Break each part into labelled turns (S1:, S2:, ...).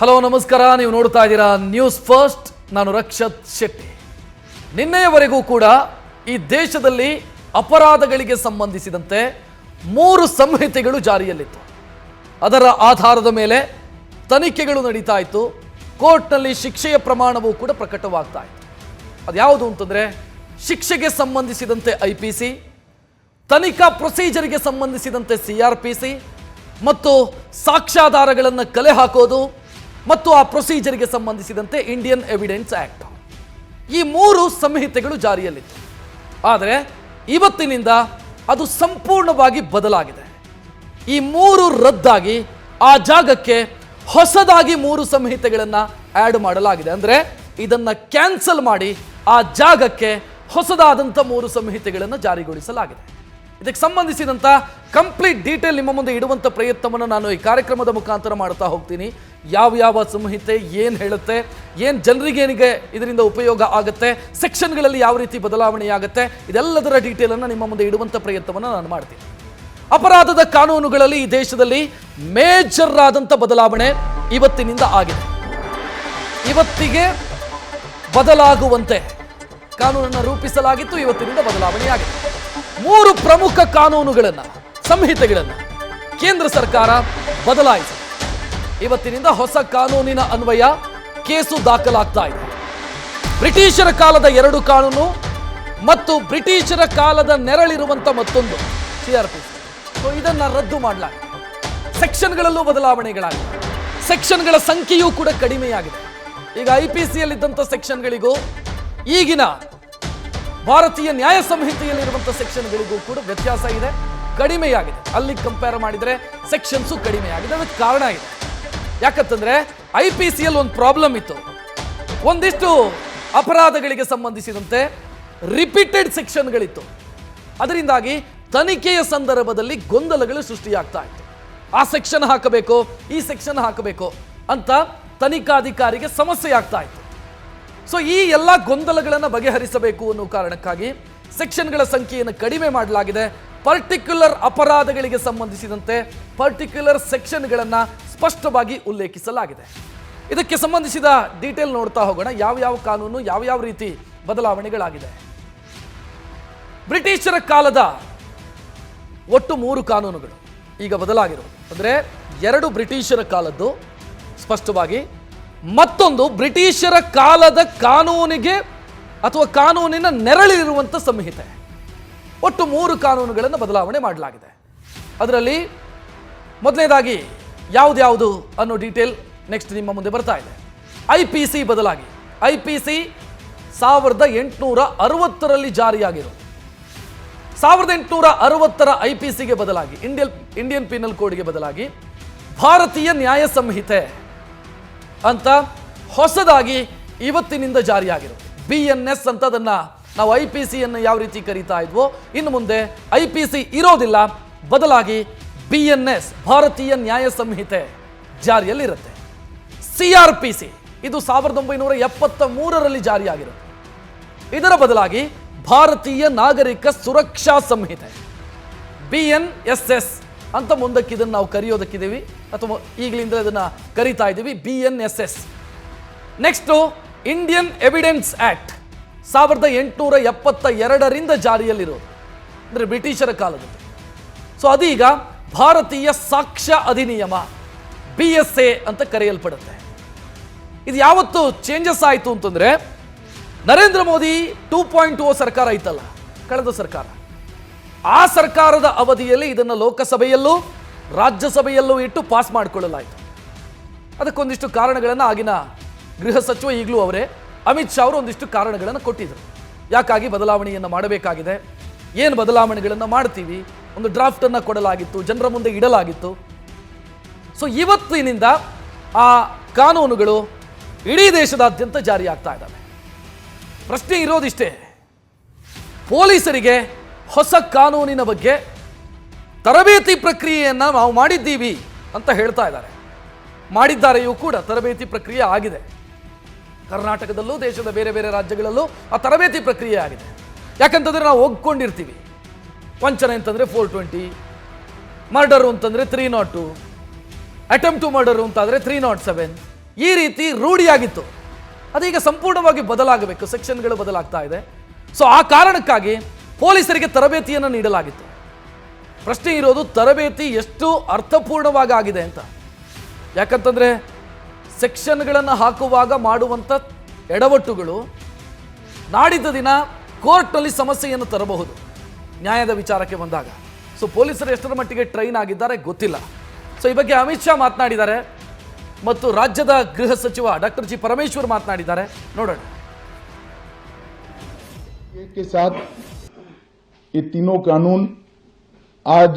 S1: Hello ನಮಸ್ಕಾರ, ನೀವು ನೋಡ್ತಾ ಇದ್ದೀರಾ ನ್ಯೂಸ್ ಫಸ್ಟ್. ನಾನು ರಕ್ಷತ್ ಶೆಟ್ಟಿ. ನಿನ್ನೆಯವರೆಗೂ ಕೂಡ ಈ ದೇಶದಲ್ಲಿ ಅಪರಾಧಗಳಿಗೆ ಸಂಬಂಧಿಸಿದಂತೆ 3 ಸಂಹಿತೆಗಳು ಜಾರಿಯಲ್ಲಿತ್ತು. ಅದರ ಆಧಾರದ ಮೇಲೆ ತನಿಖೆಗಳು ನಡೀತಾ ಇತ್ತು. ಕೋರ್ಟ್ನಲ್ಲಿ ಶಿಕ್ಷೆಯ ಪ್ರಮಾಣವೂ ಕೂಡ ಪ್ರಕಟವಾಗ್ತಾ ಇತ್ತು. ಅದ್ಯಾವುದು ಅಂತಂದರೆ ಶಿಕ್ಷೆಗೆ ಸಂಬಂಧಿಸಿದಂತೆ IPC, ತನಿಖಾ ಪ್ರೊಸೀಜರ್ಗೆ ಸಂಬಂಧಿಸಿದಂತೆ CRPC ಮತ್ತು ಸಾಕ್ಷ್ಯಾಧಾರಗಳನ್ನು ಕಲೆ ಹಾಕೋದು ಮತ್ತು ಆ ಪ್ರೊಸೀಜರ್ಗೆ ಸಂಬಂಧಿಸಿದಂತೆ ಇಂಡಿಯನ್ ಎವಿಡೆನ್ಸ್ ಆ್ಯಕ್ಟ್. ಈ 3 ಸಂಹಿತೆಗಳು ಜಾರಿಯಲ್ಲಿತ್ತು. ಆದರೆ ಇವತ್ತಿನಿಂದ ಅದು ಸಂಪೂರ್ಣವಾಗಿ ಬದಲಾಗಿದೆ. ಈ 3 ರದ್ದಾಗಿ ಆ ಜಾಗಕ್ಕೆ ಹೊಸದಾಗಿ 3 ಸಂಹಿತೆಗಳನ್ನು ಆ್ಯಡ್ ಮಾಡಲಾಗಿದೆ. ಅಂದರೆ ಇದನ್ನು ಕ್ಯಾನ್ಸಲ್ ಮಾಡಿ ಆ ಜಾಗಕ್ಕೆ ಹೊಸದಾದಂಥ 3 ಸಂಹಿತೆಗಳನ್ನು ಜಾರಿಗೊಳಿಸಲಾಗಿದೆ. ಇದಕ್ಕೆ ಸಂಬಂಧಿಸಿದಂಥ ಕಂಪ್ಲೀಟ್ ಡೀಟೇಲ್ ನಿಮ್ಮ ಮುಂದೆ ಇಡುವಂಥ ಪ್ರಯತ್ನವನ್ನು ನಾನು ಈ ಕಾರ್ಯಕ್ರಮದ ಮುಖಾಂತರ ಮಾಡ್ತಾ ಹೋಗ್ತೀನಿ. ಯಾವ ಸಂಹಿತೆ ಏನು ಹೇಳುತ್ತೆ, ಏನು ಜನರಿಗೆ ಇದರಿಂದ ಉಪಯೋಗ ಆಗುತ್ತೆ, ಸೆಕ್ಷನ್ಗಳಲ್ಲಿ ಯಾವ ರೀತಿ ಬದಲಾವಣೆ ಆಗುತ್ತೆ, ಇದೆಲ್ಲದರ ಡೀಟೇಲನ್ನು ನಿಮ್ಮ ಮುಂದೆ ಇಡುವಂಥ ಪ್ರಯತ್ನವನ್ನು ನಾನು ಮಾಡ್ತೀನಿ. ಅಪರಾಧದ ಕಾನೂನುಗಳಲ್ಲಿ ಈ ದೇಶದಲ್ಲಿ ಮೇಜರ್ ಆದಂಥ ಬದಲಾವಣೆ ಇವತ್ತಿನಿಂದ ಆಗಿದೆ. ಇವತ್ತಿಗೆ ಬದಲಾಗುವಂತೆ ಕಾನೂನನ್ನು ರೂಪಿಸಲಾಗಿತ್ತು. ಇವತ್ತಿನಿಂದ ಬದಲಾವಣೆಯಾಗಿದೆ. 3 ಪ್ರಮುಖ ಕಾನೂನುಗಳನ್ನು, ಸಂಹಿತೆಗಳನ್ನು ಕೇಂದ್ರ ಸರ್ಕಾರ ಬದಲಾಯಿಸಿದೆ. ಇವತ್ತಿನಿಂದ ಹೊಸ ಕಾನೂನಿನ ಅನ್ವಯ ಕೇಸು ದಾಖಲಾಗ್ತಾ ಇದೆ. ಬ್ರಿಟಿಷರ ಕಾಲದ 2 ಕಾನೂನು ಮತ್ತು ಬ್ರಿಟಿಷರ ಕಾಲದ ನೆರಳಿರುವಂಥ ಮತ್ತೊಂದು CRPC. ಇದನ್ನು ರದ್ದು ಮಾಡಲಾಗಿದೆ. ಸೆಕ್ಷನ್ಗಳಲ್ಲೂ ಬದಲಾವಣೆಗಳಾಗಿದೆ. ಸೆಕ್ಷನ್ಗಳ ಸಂಖ್ಯೆಯೂ ಕೂಡ ಕಡಿಮೆಯಾಗಿದೆ. ಈಗ IPCಯಲ್ಲಿದ್ದಂಥ ಸೆಕ್ಷನ್ಗಳಿಗೂ ಈಗಿನ ಭಾರತೀಯ ನ್ಯಾಯ ಸಂಹಿತೆಯಲ್ಲಿರುವಂಥ ಸೆಕ್ಷನ್ಗಳಿಗೂ ಕೂಡ ವ್ಯತ್ಯಾಸ ಇದೆ, ಕಡಿಮೆಯಾಗಿದೆ. ಅಲ್ಲಿ ಕಂಪೇರ್ ಮಾಡಿದರೆ ಸೆಕ್ಷನ್ಸು ಕಡಿಮೆಯಾಗಿದೆ. ಅದಕ್ಕೆ ಕಾರಣ ಇದೆ. ಯಾಕಂತಂದ್ರೆ IPCಯಲ್ಲಿ ಒಂದು ಪ್ರಾಬ್ಲಮ್ ಇತ್ತು. ಒಂದಿಷ್ಟು ಅಪರಾಧಗಳಿಗೆ ಸಂಬಂಧಿಸಿದಂತೆ ರಿಪೀಟೆಡ್ ಸೆಕ್ಷನ್ಗಳಿತ್ತು. ಅದರಿಂದಾಗಿ ತನಿಖೆಯ ಸಂದರ್ಭದಲ್ಲಿ ಗೊಂದಲಗಳು ಸೃಷ್ಟಿಯಾಗ್ತಾ ಇತ್ತು. ಆ ಸೆಕ್ಷನ್ ಹಾಕಬೇಕು, ಈ ಸೆಕ್ಷನ್ ಹಾಕಬೇಕು ಅಂತ ತನಿಖಾಧಿಕಾರಿಗೆ ಸಮಸ್ಯೆ ಆಗ್ತಾ ಇತ್ತು. ಸೊ ಈ ಎಲ್ಲ ಗೊಂದಲಗಳನ್ನು ಬಗೆಹರಿಸಬೇಕು ಅನ್ನೋ ಕಾರಣಕ್ಕಾಗಿ ಸೆಕ್ಷನ್ಗಳ ಸಂಖ್ಯೆಯನ್ನು ಕಡಿಮೆ ಮಾಡಲಾಗಿದೆ. ಪರ್ಟಿಕ್ಯುಲರ್ ಅಪರಾಧಗಳಿಗೆ ಸಂಬಂಧಿಸಿದಂತೆ ಪರ್ಟಿಕ್ಯುಲರ್ ಸೆಕ್ಷನ್ಗಳನ್ನು ಸ್ಪಷ್ಟವಾಗಿ ಉಲ್ಲೇಖಿಸಲಾಗಿದೆ. ಇದಕ್ಕೆ ಸಂಬಂಧಿಸಿದ ಡೀಟೇಲ್ ನೋಡ್ತಾ ಹೋಗೋಣ. ಯಾವ ಕಾನೂನು ಯಾವ ರೀತಿ ಬದಲಾವಣೆಗಳಾಗಿದೆ. ಬ್ರಿಟಿಷರ ಕಾಲದ ಒಟ್ಟು 3 ಕಾನೂನುಗಳು ಈಗ ಬದಲಾಗಿರುವುದು. ಅಂದರೆ 2 ಬ್ರಿಟಿಷರ ಕಾಲದ್ದು ಸ್ಪಷ್ಟವಾಗಿ, ಮತ್ತೊಂದು ಬ್ರಿಟಿಷರ ಕಾಲದ ಕಾನೂನಿಗೆ ಅಥವಾ ಕಾನೂನಿನ ನೆರಳಿರುವಂಥ ಸಂಹಿತೆ. ಒಟ್ಟು 3 ಕಾನೂನುಗಳನ್ನು ಬದಲಾವಣೆ ಮಾಡಲಾಗಿದೆ. ಅದರಲ್ಲಿ ಮೊದಲನೇದಾಗಿ ಯಾವುದು ಅನ್ನೋ ಡೀಟೇಲ್ ನೆಕ್ಸ್ಟ್ ನಿಮ್ಮ ಮುಂದೆ ಬರ್ತಾ ಇದೆ. IPC ಬದಲಾಗಿ IPC 1860ರಲ್ಲಿ ಜಾರಿಯಾಗಿರೋದು. 1860ರ IPCಗೆ ಬದಲಾಗಿ ಇಂಡಿಯನ್ ಪೀನಲ್ ಕೋಡ್ಗೆ ಬದಲಾಗಿ ಭಾರತೀಯ ನ್ಯಾಯ ಸಂಹಿತೆ ಅಂತ ಹೊಸದಾಗಿ ಇವತ್ತಿನಿಂದ ಜಾರಿಯಾಗಿರೋದು. BNS ಅಂತ ಅದನ್ನು ನಾವು IPCಯನ್ನು ಯಾವ ರೀತಿ ಕರೀತಾ ಇದ್ವೋ ಇನ್ನು ಮುಂದೆ IPC ಇರೋದಿಲ್ಲ, ಬದಲಾಗಿ BNS ಭಾರತೀಯ ನ್ಯಾಯ ಸಂಹಿತೆ ಜಾರಿಯಲ್ಲಿರುತ್ತೆ. CRPC ಇದು 1973ರಲ್ಲಿ ಜಾರಿಯಾಗಿರೋದು. ಇದರ ಬದಲಾಗಿ ಭಾರತೀಯ ನಾಗರಿಕ ಸುರಕ್ಷಾ ಸಂಹಿತೆ BNSS ಅಂತ ಮುಂದಕ್ಕೆ ಇದನ್ನು ನಾವು ಕರೆಯೋದಕ್ಕಿದ್ದೀವಿ, ಅಥವಾ ಈಗಲಿಂದ ಇದನ್ನು ಕರೀತಾ ಇದ್ದೀವಿ BNSS. Next Indian evidence act 1872ರಿಂದ ಜಾರಿಯಲ್ಲಿರೋದು, ಅಂದರೆ ಬ್ರಿಟಿಷರ ಕಾಲದಲ್ಲಿ. ಸೊ ಅದೀಗ ಭಾರತೀಯ ಸಾಕ್ಷ್ಯ ಅಧಿನಿಯಮ BSA ಅಂತ ಕರೆಯಲ್ಪಡುತ್ತೆ. ಇದು ಯಾವತ್ತು ಚೇಂಜಸ್ ಆಯಿತು ಅಂತಂದರೆ ನರೇಂದ್ರ ಮೋದಿ 2.0 ಸರ್ಕಾರ ಇತ್ತಲ್ಲ, ಕಳೆದ ಸರ್ಕಾರ, ಆ ಸರ್ಕಾರದ ಅವಧಿಯಲ್ಲಿ ಇದನ್ನು ಲೋಕಸಭೆಯಲ್ಲೂ ರಾಜ್ಯಸಭೆಯಲ್ಲೂ ಇಟ್ಟು ಪಾಸ್ ಮಾಡಿಕೊಳ್ಳಲಾಯಿತು. ಅದಕ್ಕೊಂದಿಷ್ಟು ಕಾರಣಗಳನ್ನು ಆಗಿನ ಗೃಹ ಸಚಿವ, ಈಗಲೂ ಅವರೇ, ಅಮಿತ್ ಶಾ ಅವರು ಒಂದಿಷ್ಟು ಕಾರಣಗಳನ್ನು ಕೊಟ್ಟಿದ್ದರು. ಯಾಕಾಗಿ ಬದಲಾವಣೆಯನ್ನು ಮಾಡಬೇಕಾಗಿದೆ, ಏನು ಬದಲಾವಣೆಗಳನ್ನು ಮಾಡ್ತೀವಿ, ಒಂದು ಡ್ರಾಫ್ಟನ್ನು ಕೊಡಲಾಗಿತ್ತು, ಜನರ ಮುಂದೆ ಇಡಲಾಗಿತ್ತು. ಸೊ ಇವತ್ತಿನಿಂದ ಆ ಕಾನೂನುಗಳು ಇಡೀ ದೇಶದಾದ್ಯಂತ ಜಾರಿಯಾಗ್ತಾ ಇದ್ದಾವೆ. ಪ್ರಶ್ನೆ ಇರೋದಿಷ್ಟೇ, ಪೊಲೀಸರಿಗೆ ಹೊಸ ಕಾನೂನಿನ ಬಗ್ಗೆ ತರಬೇತಿ ಪ್ರಕ್ರಿಯೆಯನ್ನು ನಾವು ಮಾಡಿದ್ದೀವಿ ಅಂತ ಹೇಳ್ತಾ ಇದ್ದಾರೆ. ಮಾಡಿದ್ದಾರೆಯೂ ಕೂಡ, ತರಬೇತಿ ಪ್ರಕ್ರಿಯೆ ಆಗಿದೆ. ಕರ್ನಾಟಕದಲ್ಲೂ ದೇಶದ ಬೇರೆ ಬೇರೆ ರಾಜ್ಯಗಳಲ್ಲೂ ಆ ತರಬೇತಿ ಪ್ರಕ್ರಿಯೆ ಆಗಿದೆ. ಯಾಕಂತಂದರೆ ನಾವು ಒಗ್ಕೊಂಡಿರ್ತೀವಿ, ವಂಚನೆ ಅಂತಂದರೆ 420, ಮರ್ಡರು ಅಂತಂದರೆ 302, ಅಟೆಂಪ್ಟ್ ಟು ಮರ್ಡರು ಅಂತಾದರೆ 307, ಈ ರೀತಿ ರೂಢಿಯಾಗಿತ್ತು. ಅದೀಗ ಸಂಪೂರ್ಣವಾಗಿ ಬದಲಾಗಬೇಕು, ಸೆಕ್ಷನ್ಗಳು ಬದಲಾಗ್ತಾ ಇದೆ. ಸೊ ಆ ಕಾರಣಕ್ಕಾಗಿ ಪೊಲೀಸರಿಗೆ ತರಬೇತಿಯನ್ನು ನೀಡಲಾಗಿತ್ತು. ಪ್ರಶ್ನೆ ಇರೋದು ತರಬೇತಿ ಎಷ್ಟು ಅರ್ಥಪೂರ್ಣವಾಗಿ ಆಗಿದೆ ಅಂತ. ಯಾಕಂತಂದರೆ ಸೆಕ್ಷನ್ಗಳನ್ನು ಹಾಕುವಾಗ ಮಾಡುವಂಥ ಎಡವಟ್ಟುಗಳು ನಾಡಿದ್ದ ದಿನ ಕೋರ್ಟ್ನಲ್ಲಿ ಸಮಸ್ಯೆಯನ್ನು ತರಬಹುದು ನ್ಯಾಯದ ವಿಚಾರಕ್ಕೆ ಬಂದಾಗ. ಸೊ ಪೊಲೀಸರು ಎಷ್ಟರ ಮಟ್ಟಿಗೆ ಟ್ರೈನ್ ಆಗಿದ್ದಾರೆ ಗೊತ್ತಿಲ್ಲ. ಸೊ ಈ ಬಗ್ಗೆ ಅಮಿತ್ ಶಾ ಮಾತನಾಡಿದ್ದಾರೆ ಮತ್ತು ರಾಜ್ಯದ ಗೃಹ ಸಚಿವ ಡಾಕ್ಟರ್ ಜಿ ಪರಮೇಶ್ವರ್ ಮಾತನಾಡಿದ್ದಾರೆ. ನೋಡೋಣ.
S2: के साथ ये तीनों कानून आज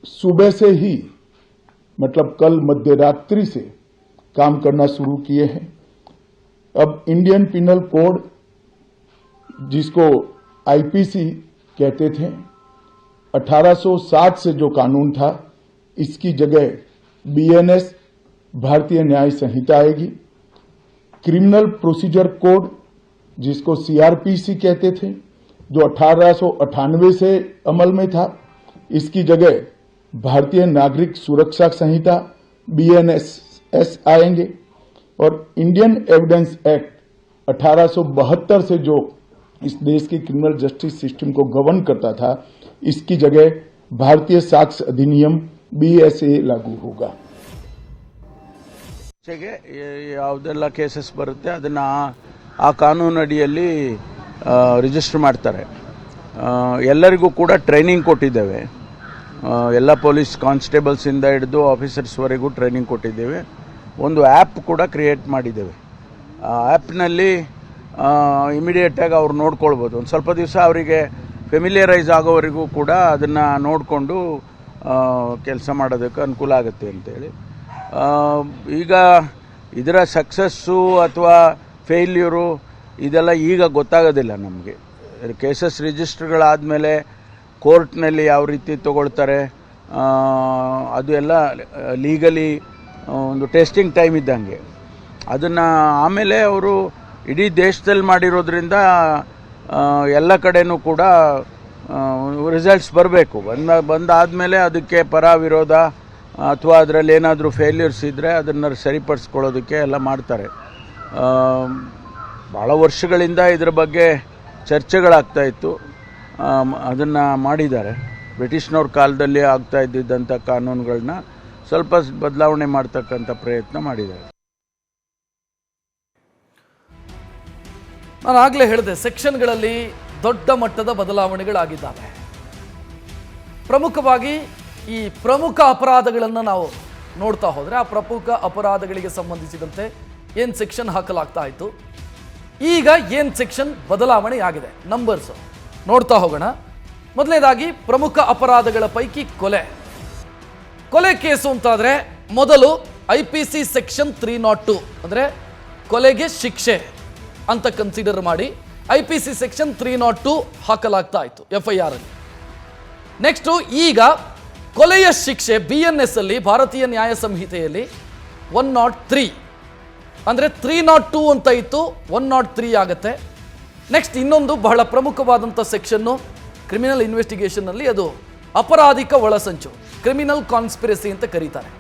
S2: सुबह से ही मतलब कल मध्य रात्रि से काम करना शुरू किए हैं. अब इंडियन पिनल कोड जिसको आईपीसी कहते थे 1860 से जो कानून था इसकी जगह बीएनएस भारतीय न्याय संहिता आएगी. क्रिमिनल प्रोसीजर कोड जिसको सीआरपीसी कहते थे जो 1898 से अमल में था इसकी जगह भारतीय नागरिक सुरक्षा संहिता बीएनएस आएंगे. और इंडियन एविडेंस एक्ट 1872 से जो इस देश की क्रिमिनल जस्टिस सिस्टम को गवर्न करता था इसकी जगह भारतीय साक्ष्य अधिनियम बीएसए लागू होगा.
S3: ಯಾವುದೆಲ್ಲ ಕೇಸಸ್ ಬರುತ್ತೆ ಅದನ್ನು ಆ ಕಾನೂನು ಅಡಿಯಲ್ಲಿ ರಿಜಿಸ್ಟರ್ ಮಾಡ್ತಾರೆ. ಎಲ್ಲರಿಗೂ ಕೂಡ ಟ್ರೈನಿಂಗ್ ಕೊಟ್ಟಿದ್ದೇವೆ. ಎಲ್ಲ ಪೊಲೀಸ್ ಕಾನ್ಸ್ಟೇಬಲ್ಸಿಂದ ಹಿಡಿದು ಆಫೀಸರ್ಸ್ವರೆಗೂ ಟ್ರೈನಿಂಗ್ ಕೊಟ್ಟಿದ್ದೇವೆ. ಒಂದು ಆ್ಯಪ್ ಕೂಡ ಕ್ರಿಯೇಟ್ ಮಾಡಿದ್ದೇವೆ. ಆ ಆ್ಯಪ್ನಲ್ಲಿ ಇಮಿಡಿಯೇಟಾಗಿ ಅವ್ರು ನೋಡ್ಕೊಳ್ಬೋದು. ಒಂದು ಸ್ವಲ್ಪ ದಿವಸ ಅವರಿಗೆ ಫೆಮಿಲಿಯರೈಸ್ ಆಗೋವರೆಗೂ ಕೂಡ ಅದನ್ನು ನೋಡಿಕೊಂಡು ಕೆಲಸ ಮಾಡೋದಕ್ಕೆ ಅನುಕೂಲ ಆಗುತ್ತೆ ಅಂತೇಳಿ. ಈಗ ಇದರ ಸಕ್ಸಸ್ಸು ಅಥವಾ ಫೇಲ್ಯೂರು ಇದೆಲ್ಲ ಈಗ ಗೊತ್ತಾಗೋದಿಲ್ಲ ನಮಗೆ. ಕೇಸಸ್ ರಿಜಿಸ್ಟರ್ಗಳಾದಮೇಲೆ ಕೋರ್ಟ್ನಲ್ಲಿ ಯಾವ ರೀತಿ ತಗೊಳ್ತಾರೆ ಅದು ಎಲ್ಲ ಲೀಗಲಿ ಒಂದು ಟೆಸ್ಟಿಂಗ್ ಟೈಮ್ ಇದ್ದಂಗೆ. ಅದನ್ನು ಆಮೇಲೆ ಅವರು ಇಡೀ ದೇಶದಲ್ಲಿ ಮಾಡಿರೋದ್ರಿಂದ ಎಲ್ಲ ಕಡೆನೂ ಕೂಡ ರಿಸಲ್ಟ್ಸ್ ಬರಬೇಕು. ಬಂದಾದಮೇಲೆ ಅದಕ್ಕೆ ಪರ ವಿರೋಧ ಅಥವಾ ಅದರಲ್ಲಿ ಏನಾದರೂ ಫೇಲ್ಯೂರ್ಸ್ ಇದ್ದರೆ ಅದನ್ನು ಸರಿಪಡಿಸ್ಕೊಳ್ಳೋದಕ್ಕೆ ಎಲ್ಲ ಮಾಡ್ತಾರೆ. ಭಾಳ ವರ್ಷಗಳಿಂದ ಇದರ ಬಗ್ಗೆ ಚರ್ಚೆಗಳಾಗ್ತಾ ಇತ್ತು. ಅದನ್ನು ಮಾಡಿದ್ದಾರೆ. ಬ್ರಿಟಿಷ್ನವ್ರ ಕಾಲದಲ್ಲಿ ಆಗ್ತಾ ಇದ್ದಿದ್ದಂಥ ಕಾನೂನುಗಳನ್ನ ಸ್ವಲ್ಪ ಬದಲಾವಣೆ ಮಾಡ್ತಕ್ಕಂಥ ಪ್ರಯತ್ನ ಮಾಡಿದ್ದಾರೆ.
S1: ನಾನು ಆಗಲೇ ಹೇಳಿದೆ, ಸೆಕ್ಷನ್ಗಳಲ್ಲಿ ದೊಡ್ಡ ಮಟ್ಟದ ಬದಲಾವಣೆಗಳಾಗಿದ್ದಾವೆ. ಪ್ರಮುಖವಾಗಿ ಈ ಪ್ರಮುಖ ಅಪರಾಧಗಳನ್ನು ನಾವು ನೋಡ್ತಾ ಹೋದರೆ ಆ ಪ್ರಮುಖ ಅಪರಾಧಗಳಿಗೆ ಸಂಬಂಧಿಸಿದಂತೆ ಏನು ಸೆಕ್ಷನ್ ಹಾಕಲಾಗ್ತಾ ಇತ್ತು, ಈಗ ಏನು ಸೆಕ್ಷನ್ ಬದಲಾವಣೆ ಆಗಿದೆ ನಂಬರ್ಸು ನೋಡ್ತಾ ಹೋಗೋಣ. ಮೊದಲನೇದಾಗಿ ಪ್ರಮುಖ ಅಪರಾಧಗಳ ಪೈಕಿ ಕೊಲೆ ಕೇಸು ಅಂತಾದರೆ ಮೊದಲು IPC ಸೆಕ್ಷನ್ 302 ಅಂದರೆ ಕೊಲೆಗೆ ಶಿಕ್ಷೆ ಅಂತ ಕನ್ಸಿಡರ್ ಮಾಡಿ IPC ಸೆಕ್ಷನ್ 302 ಹಾಕಲಾಗ್ತಾ ಇತ್ತು FIR ಅಲ್ಲಿ. ನೆಕ್ಸ್ಟು ಈಗ ಕೊಲೆಯ ಶಿಕ್ಷೆ BNS ಅಲ್ಲಿ ಭಾರತೀಯ ನ್ಯಾಯ ಸಂಹಿತೆಯಲ್ಲಿ 103 ಅಂದರೆ 302 ಅಂತ ಇತ್ತು, 103 ಆಗುತ್ತೆ. ನೆಕ್ಸ್ಟ್ ಇನ್ನೊಂದು ಬಹಳ ಪ್ರಮುಖವಾದಂಥ ಸೆಕ್ಷನ್ನು ಕ್ರಿಮಿನಲ್ ಇನ್ವೆಸ್ಟಿಗೇಷನ್ನಲ್ಲಿ ಅದು ಅಪರಾಧಿಕ ಒಳಸಂಚು, ಕ್ರಿಮಿನಲ್ ಕಾನ್ಸ್ಪಿರಸಿ ಅಂತ ಕರೀತಾರೆ.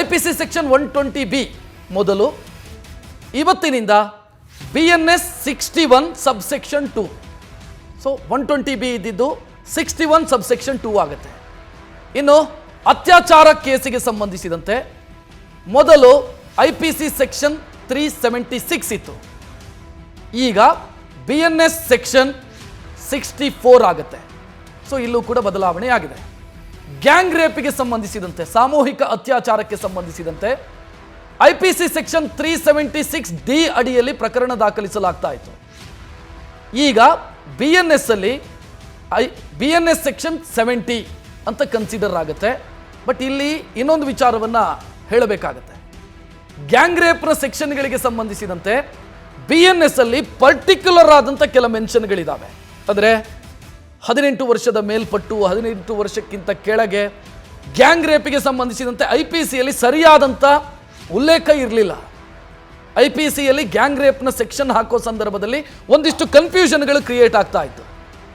S1: IPC ಸೆಕ್ಷನ್ 120B ಮೊದಲು, ಇವತ್ತಿನಿಂದ BNS 61 ಸಬ್ಸೆಕ್ಷನ್ 2. ಸೊ 120B ಇದ್ದಿದ್ದು 61 ಸಬ್ಸೆಕ್ಷನ್ 2 ಆಗುತ್ತೆ. ಇನ್ನು ಅತ್ಯಾಚಾರ ಕೇಸಿಗೆ ಸಂಬಂಧಿಸಿದಂತೆ ಮೊದಲು IPC ಸೆಕ್ಷನ್ 376 ಇತ್ತು, ಈಗ BNS ಸೆಕ್ಷನ್ 64 ಆಗುತ್ತೆ. ಸೊ ಇಲ್ಲೂ ಕೂಡ ಬದಲಾವಣೆ ಆಗಿದೆ. ಗ್ಯಾಂಗ್ ರೇಪಿಗೆ ಸಂಬಂಧಿಸಿದಂತೆ, ಸಾಮೂಹಿಕ ಅತ್ಯಾಚಾರಕ್ಕೆ ಸಂಬಂಧಿಸಿದಂತೆ IPC ಸೆಕ್ಷನ್ 376D ಅಡಿಯಲ್ಲಿ ಪ್ರಕರಣ ದಾಖಲಿಸಲಾಗ್ತಾ ಇತ್ತು. ಈಗ BNS ಅಲ್ಲಿ BNS ಸೆಕ್ಷನ್ 70 ಅಂತ ಕನ್ಸಿಡರ್ ಆಗುತ್ತೆ. ಬಟ್ ಇಲ್ಲಿ ಇನ್ನೊಂದು ವಿಚಾರವನ್ನು ಹೇಳಬೇಕಾಗತ್ತೆ. ಗ್ಯಾಂಗ್ ರೇಪ್ನ ಸೆಕ್ಷನ್ಗಳಿಗೆ ಸಂಬಂಧಿಸಿದಂತೆ BNS ಅಲ್ಲಿ ಪರ್ಟಿಕ್ಯುಲರ್ ಆದಂಥ ಕೆಲ ಮೆನ್ಷನ್ಗಳಿದ್ದಾವೆ. ಅಂದರೆ 18 ವರ್ಷದ ಮೇಲ್ಪಟ್ಟು 18 ವರ್ಷಕ್ಕಿಂತ ಕೆಳಗೆ ಗ್ಯಾಂಗ್ ರೇಪಿಗೆ ಸಂಬಂಧಿಸಿದಂತೆ IPCಯಲ್ಲಿ ಸರಿಯಾದಂಥ ಉಲ್ಲೇಖ ಇರಲಿಲ್ಲ. IPCಯಲ್ಲಿ ಗ್ಯಾಂಗ್ ರೇಪ್ನ ಸೆಕ್ಷನ್ ಹಾಕೋ ಸಂದರ್ಭದಲ್ಲಿ ಒಂದಿಷ್ಟು ಕನ್ಫ್ಯೂಷನ್ಗಳು ಕ್ರಿಯೇಟ್ ಆಗ್ತಾ ಇತ್ತು.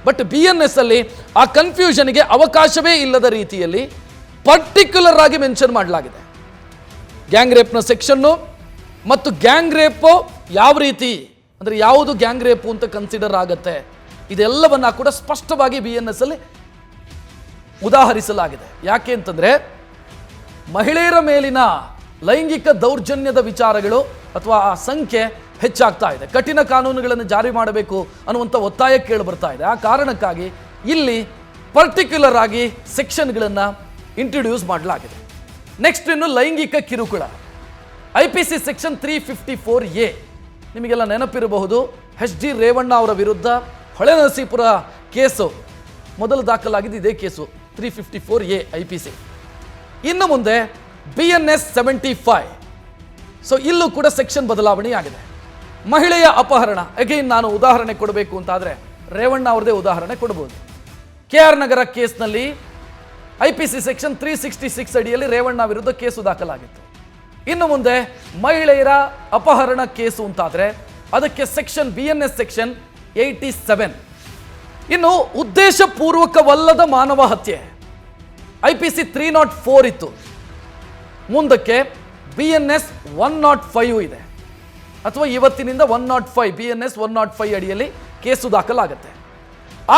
S1: ಬಟ್ BNS ಅಲ್ಲಿ ಆ ಕನ್ಫ್ಯೂಷನ್ಗೆ ಅವಕಾಶವೇ ಇಲ್ಲದ ರೀತಿಯಲ್ಲಿ ಪರ್ಟಿಕ್ಯುಲರ್ ಆಗಿ ಮೆನ್ಷನ್ ಮಾಡಲಾಗಿದೆ. ಗ್ಯಾಂಗ್ ರೇಪ್ನ ಸೆಕ್ಷನ್ನು ಮತ್ತು ಗ್ಯಾಂಗ್ ರೇಪು ಯಾವ ರೀತಿ ಅಂದರೆ ಯಾವುದು ಗ್ಯಾಂಗ್ ರೇಪು ಅಂತ ಕನ್ಸಿಡರ್ ಆಗುತ್ತೆ, ಇದೆಲ್ಲವನ್ನ ಕೂಡ ಸ್ಪಷ್ಟವಾಗಿ BNS ಅಲ್ಲಿ ಉದಾಹರಿಸಲಾಗಿದೆ. ಯಾಕೆ ಅಂತಂದರೆ ಮಹಿಳೆಯರ ಮೇಲಿನ ಲೈಂಗಿಕ ದೌರ್ಜನ್ಯದ ವಿಚಾರಗಳು ಅಥವಾ ಆ ಸಂಖ್ಯೆ ಹೆಚ್ಚಾಗ್ತಾ ಇದೆ. ಕಠಿಣ ಕಾನೂನುಗಳನ್ನು ಜಾರಿ ಮಾಡಬೇಕು ಅನ್ನುವಂಥ ಒತ್ತಾಯ ಕೇಳಿ ಬರ್ತಾ ಇದೆ. ಆ ಕಾರಣಕ್ಕಾಗಿ ಇಲ್ಲಿ ಪರ್ಟಿಕ್ಯುಲರ್ ಆಗಿ ಸೆಕ್ಷನ್ಗಳನ್ನು ಇಂಟ್ರೊಡ್ಯೂಸ್ ಮಾಡಲಾಗಿದೆ. ನೆಕ್ಸ್ಟ್ ಇನ್ನು ಲೈಂಗಿಕ ಕಿರುಕುಳ IPC ಸೆಕ್ಷನ್ 354A. ನಿಮಗೆಲ್ಲ ನೆನಪಿರಬಹುದು, HD ರೇವಣ್ಣ ಅವರ ವಿರುದ್ಧ ಹೊಳೆನರಸೀಪುರ ಕೇಸು ಮೊದಲು ದಾಖಲಾಗಿದೆ. ಇದೇ ಕೇಸು 354A IPC. ಇನ್ನು ಮುಂದೆ BNS 75. ಸೊ ಇಲ್ಲೂ ಕೂಡ ಸೆಕ್ಷನ್ ಬದಲಾವಣೆಯಾಗಿದೆ. ಮಹಿಳೆಯ ಅಪಹರಣ, ಅಗೈನ್ ನಾನು ಉದಾಹರಣೆ ಕೊಡಬೇಕು ಅಂತಾದರೆ ರೇವಣ್ಣ ಅವ್ರದೇ ಉದಾಹರಣೆ ಕೊಡ್ಬೋದು. KR ನಗರ ಕೇಸ್ನಲ್ಲಿ IPC ಸೆಕ್ಷನ್ 366 ಅಡಿಯಲ್ಲಿ ರೇವಣ್ಣ ವಿರುದ್ಧ ಕೇಸು ದಾಖಲಾಗಿತ್ತು. ಇನ್ನು ಮುಂದೆ ಮಹಿಳೆಯರ ಅಪಹರಣ ಕೇಸು ಅಂತಾದರೆ ಅದಕ್ಕೆ ಸೆಕ್ಷನ್ BNS ಸೆಕ್ಷನ್ 87. ಇನ್ನು ಉದ್ದೇಶಪೂರ್ವಕವಲ್ಲದ ಮಾನವ ಹತ್ಯೆ IPC 304 ಇತ್ತು. ಮುಂದಕ್ಕೆ BNS 105 ಇದೆ, ಅಥವಾ ಇವತ್ತಿನಿಂದ 105 BNS 105 ಅಡಿಯಲ್ಲಿ ಕೇಸು ದಾಖಲಾಗುತ್ತೆ.